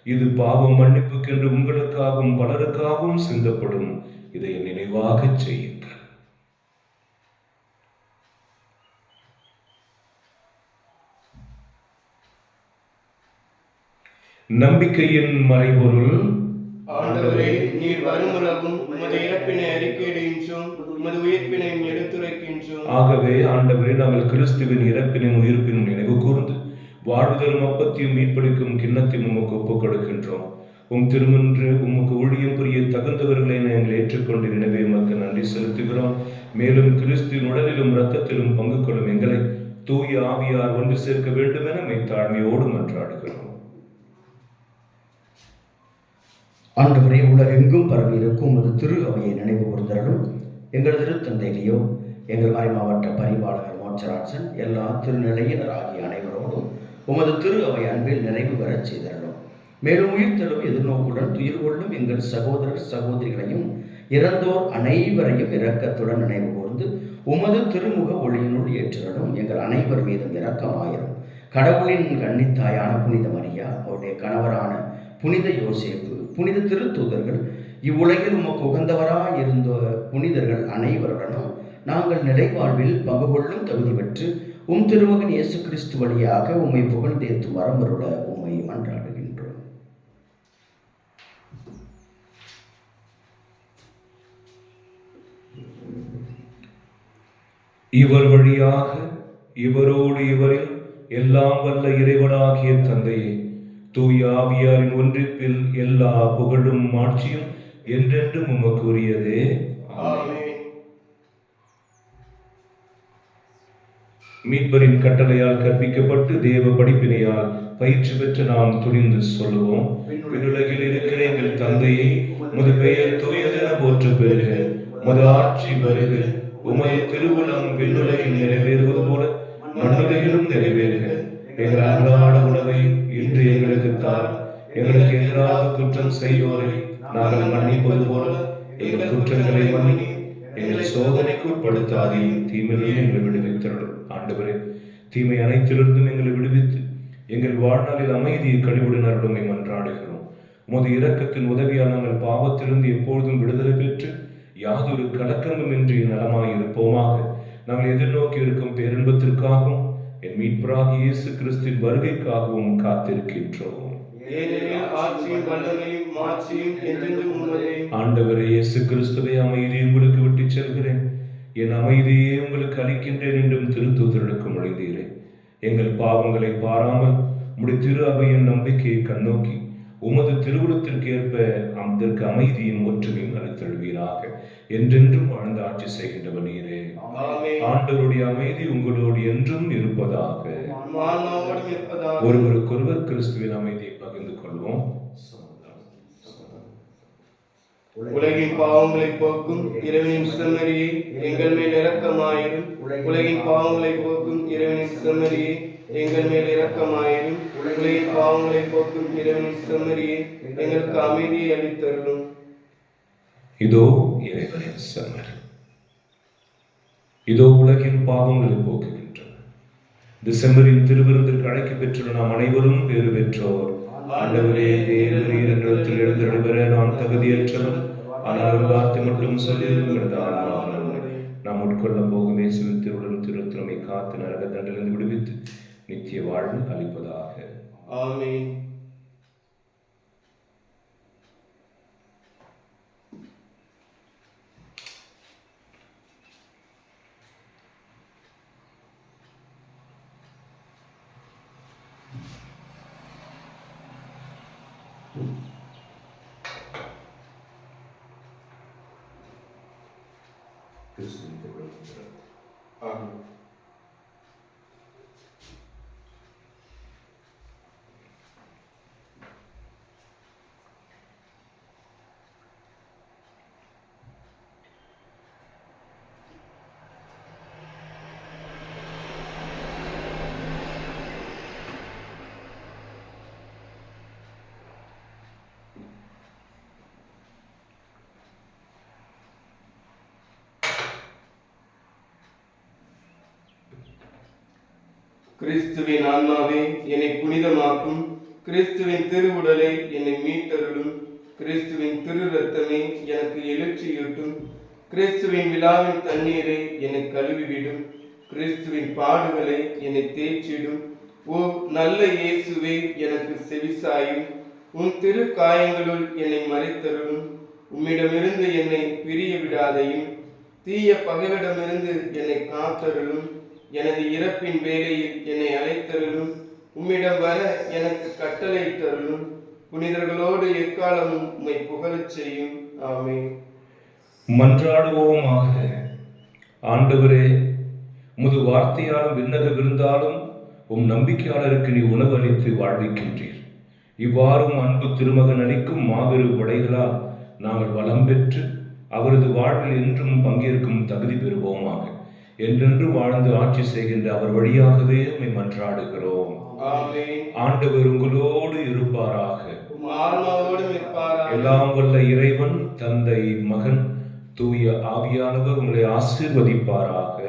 இது பாவம் மன்னிப்புக்கென்று உங்களுக்காகவும் பலருக்காகவும் சிந்தப்படும். இதை நினைவாக செய்யுங்கள். நம்பிக்கையின் மறைபொருள்: ஆண்டவரே, நீர் வருமுலகும் உமது இறப்பினை அறிக்கையிடுகின்றோம், உமது உயிர்ப்பினை எடுத்துரைக்கின்றோம். ஆகவே ஆண்டவரே, நாங்கள் கிறிஸ்துவின் இறப்பினும் உயிர்ப்பினும் நினைவு கூர்ந்து வாழ்வுதலும் அப்பத்தையும் மீட்பளிக்கும் கிண்ணத்தையும் உமக்கு ஒப்புக் கொடுக்கின்றோம். உம் திருமன்று உமக்கு ஊழியம் புரிய தகுந்தவர்களை நாங்கள் ஏற்றுக்கொண்டு எனவே உமக்கு நன்றி செலுத்துகிறோம். மேலும் கிறிஸ்துவின் உடலிலும் இரத்தத்திலும் பங்கு கொள்ளும் எங்களை தூய ஆவியார் ஒன்று சேர்க்க வேண்டும் என மெய்த்தாழ்மையோடு மன்றாடுகிறோம். ஆண்டவரே, உலகெங்கும் பரவி இருக்கும் உமது திரு அவையை நினைவு கூர்ந்தருளும். எங்கள் திருத்தந்தையிலேயோ எங்கள் மறைமாவட்ட பரிபாலகர் மோட்சராட்சன் எல்லா திருநிலையினராகிய அனைவரோடும் உமது திரு அவை அன்பில் நிறைவு பெறச் செய்தருளும். மேலும் உயிர்த்தெழும் எதிர்நோக்குடன் துயிர் கொள்ளும் எங்கள் சகோதரர் சகோதரிகளையும் இறந்தோர் அனைவரையும் இரக்கத்துடன் நினைவு கூர்ந்து உமது திருமுக ஒளியினுள் ஏற்றலும். எங்கள் அனைவர் மீதும் இரக்கமாயிரும். கடவுளின் கன்னித்தாயான புனித மரியா, அவருடைய கணவரான புனித யோசேப்பு, புனித திருத்தூதர்கள், இவ்வுலகில் உமக்கு உகந்தவராயிருந்த புனிதர்கள் அனைவருடனும் நாங்கள் நிலைவாழ்வில் பங்கு கொள்ளும் தகுதி பெற்று உம் திருமகன் இயேசு கிறிஸ்து வழியாக உம்மை புகழ்ந்தேத்தும் வரமருள உம்மை மன்றாடுகின்றோம். இவர் வழியாக இவரோடு இவரில் எல்லாம் வல்ல இறைவனாகிய தந்தையே, தூய ஆவியாரின் ஒன்றிப்பில் எல்லா புகழும் மாட்சியும் என்றென்றும் உமக்கு உரியதே. மீட்பரின் கட்டளையால் கற்பிக்கப்பட்டு தேவ படிப்பினையால் பயிற்சி பெற்று நாம் துணிந்து சொல்லுவோம்: விண்ணுலகில் இருக்கிற எங்கள் தந்தையே, உமது பெயர் தூயதென போற்ற பெறுக, உமது ஆட்சி வருக, உமது திருவுளம் விண்ணுலகில் நிறைவேறுவது போல மண்ணுலகிலும் நிறைவேறுக. எங்கள் அன்றாட உணவை இன்று எங்களுக்கு தாரும். எங்களுக்கு எதிராக குற்றம் செய்யோரை நாங்கள் மன்னிப்பது போல எங்கள் குற்றங்களை மன்னி எங்களை சோதனைக்கு உட்படுத்தாதையும் தீமையிலிருந்து எங்களை விடுவித்தருளும். ஆண்டவரே, தீமை அனைத்திலிருந்தும் எங்களை விடுவித்து எங்கள் வாழ்நாளில் அமைதியை கழிவுடனருடன் மன்றாடுகிறோம். உமது இரக்கத்தின் உதவியால் நாங்கள் பாவத்திலிருந்து எப்பொழுதும் விடுதலை பெற்று யாதொரு கலக்கமுமின்றி நலமாய் இருப்போமாக. நாங்கள் எதிர்நோக்கி இருக்கும் பேரின்பத்திற்காகவும் என் மீட்பராகிய இயேசு கிறிஸ்துவின் வருகைக்காகவும் காத்திருக்கின்றோம். ஆண்டவரே இயேசு கிறிஸ்துவை அமைதியை உங்களுக்கு விட்டு செல்கிறேன், என் அமைதியை உங்களுக்கு அளிக்கின்றேன் என்றும் திருத்தூதர்களுக்கு மொழிந்தீரேன். எங்கள் பாவங்களை பாராமல் உம்முடைய திரு அவையின் நம்பிக்கையை கண்ணோக்கி உமது திருவுளத்திற்கு ஏற்ப அதற்கு அமைதியும் ஒற்றுமையும் அளித்தழுவீராக. என்றென்றும் வாழ்ந்து ஆட்சி செய்கின்றவர் நீரே. ஆண்டவருடைய அமைதி உங்களோடு என்றும் இருப்பதாக. ஒருவருக்கொருவர் கிறிஸ்துவின் அமைதியை பகிர்ந்து கொள்வோம். உலகின் பாவங்களை போக்கும் இறைவனின் செம்மறியே எங்கள் மேல் இரக்கமாயிரும். உலகின் பாவங்களை போக்கும் இறைவனின் செம்மறியே எங்கள் மேல் இரக்கமாயிரும். உலகின் பாவங்களை போக்கும் இறைவனின் செம்மறியே எங்களுக்கு அமைதியை அளித்தருளும். இதோ இறைவனின் செம்மறி, இதோ உலகின் பாவங்களை போக்குகின்றன. இந்த செம்மறியின் திருவிருந்திற்கு அழைக்க பெற்றுள்ள நாம் அனைவரும் பேறு பெற்றோர். ஆண்டவரே, தேவரீர் என்றத்தில் எழுந்தருளி வர நான் தகுதியற்றவன், ஆனால் ஒரு வார்த்தை மட்டும் சொல்லி நாம் உட்கொள்ள போகும் இயேசுவின் திருவுடன் திருத்திறமை காத்து நரக தண்டிலிருந்து விடுவித்து நித்திய வாழ்வு அளிப்பதாக. ஆமென். ஆமென். கிறிஸ்துவின் ஆன்மாவே என்னை புனிதமாக்கும். கிறிஸ்துவின் திருவுடலை என்னை மீட்டருளும். கிறிஸ்துவின் திரு ரத்தமே எனக்கு எழுச்சியூட்டும். கிறிஸ்துவின் விழாவின் தண்ணீரை என்னை கழுவிவிடும். கிறிஸ்துவின் பாடுகளை என்னை தேய்ச்சிடும். ஓ நல்ல இயேசுவே, எனக்கு செவிசாயும். உன் திரு காயங்களுள் என்னை மறைத்தருளும். உம்மிடமிருந்து என்னை பிரிய விடாதையும். தீய பகைவிடமிருந்து என்னை காத்தருளும். எனது இறப்பின் வேளையில் என்னை அழைத்தருளும். உம்மிடம் வர எனக்கு கட்டளை தருளும். புனிதர்களோடு எக்காலமும் உம்மை புகழச் செய்யும். ஆமென். மன்றாடுவோமாக. ஆண்டவரே, உமது வார்த்தையாலும் விண்ணக விருந்தாலும் உம் நம்பிக்கையாளருக்கு நீ உணவு அளித்து வாழ்விக்கின்றீர். இவ்வாறும் அன்பு திருமகன் அளிக்கும் மாபெரும் கொடைகளால் நாங்கள் வளம் பெற்று அவரது வாழ்வில் என்றும் பங்கேற்கும் தகுதி பெறுவோமாக. என்றென்று வாழ்ந்து ஆட்சி செய்கின்ற அவர் வழியாகவே உம்மை மன்றாடுகிறோம். ஆண்டவர் உங்களோடு இருப்பாராக. எல்லாம் வல்ல இறைவன், தந்தை, மகன், தூய ஆவியானவர் உங்களை ஆசீர்வதிப்பாராக.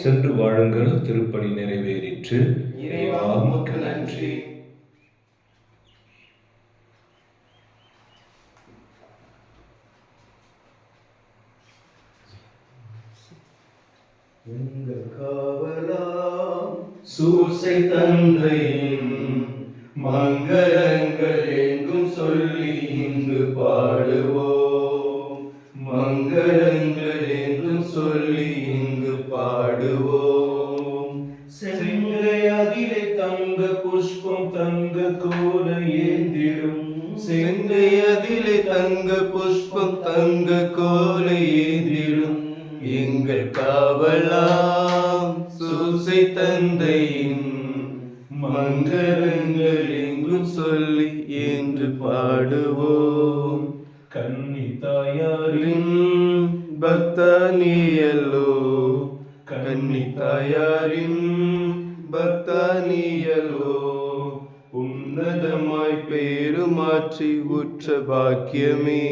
சென்று வாழுங்கள். திருப்பலி நிறைவேறிற்று. இறைவா உமக்கு நன்றி. எங்கள் காவலாம் சூசை தந்தையின் மங்களங்கள் எங்கும் சொல்லி இங்கு பாடுவோம். மங்களங்கள் என்றும் சொல்லி இங்கு பாடுவோம். செங்கை அதிலே தங்க புஷ்பம் தங்க கோல ஏந்திடும். செங்கை அதிலே தங்க புஷ்பம் தங்க கோல ஏந்திடும். எங்கள் காவலாம் சூசை தந்தையின் மங்களங்கள் எங்கும் சொல்லி என்று பாடுவோம். கன்னி தாயாரின் பக்தானியல்லோ, கன்னி தாயாரின் பக்தானியல்லோ, உன்னதமாய் உன்னதமாய் பேருமாற்றி உற்ற பாக்கியமே,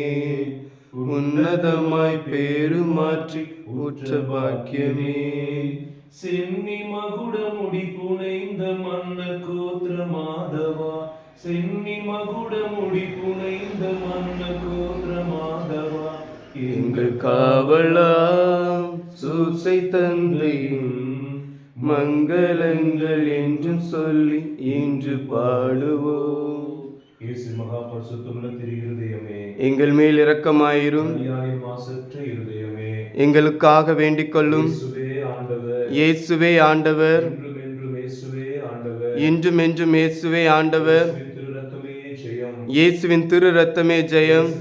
உன்னதமாய் பேருமாற்றி உற்ற பாக்கியமே. சென்னி மகுட முடி புனைந்த மன்ன கோத்திர மாதவா, சென்னி மகுட முடி புனைந்த மன்ன கோத்திர மாதவா, எங்கள் காவலாம் சூசை தந்தையும் மங்களங்கள் என்றும் சொல்லி இன்று பாடுவோம். இயேசு மகா பரிசுத்தமுள்ள திரு இருதயமே, எங்கள் மேல் இரக்கமாயிரும். மரியாளின் மாசற்ற இருதயமே, எங்களுக்காக வேண்டிக் கொள்ளும். இயேசுவே ஆண்டவர், இயேசுவே ஆண்டவர், என்றும் என்றும் இயேசுவே ஆண்டவர், இன்றும் என்றும் இயேசுவே ஆண்டவர். இயேசுவின் திரு ரத்தமே ஜெயம்,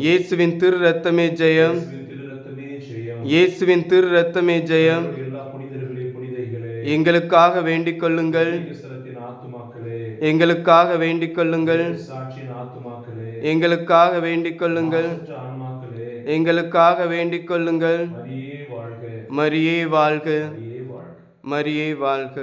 இயேசுவின் திரு ரத்தமே ஜெயம், இயேசுவின் திரு ரத்தமே இயேசுவின் திரு ரத்தமே ஜெயம், ஜெயம். எல்லா புனிதர்களே புனிதைகளே, எங்களுக்காக வேண்டிக் கொள்ளுங்கள். கிறிஸ்தவத்தின் ஆத்துமாக்களே, எங்களுக்காக வேண்டிக் கொள்ளுங்கள். சாட்சியின் ஆத்துமாக்களே, எங்களுக்காக வேண்டிக் கொள்ளுங்கள். மாசற்ற ஆன்மாக்களே, எங்களுக்காக வேண்டிக் கொள்ளுங்கள். மரியே வாழ்க, மரியே வாழ்க, மரியே வாழ்க. மரியே வாழ்க.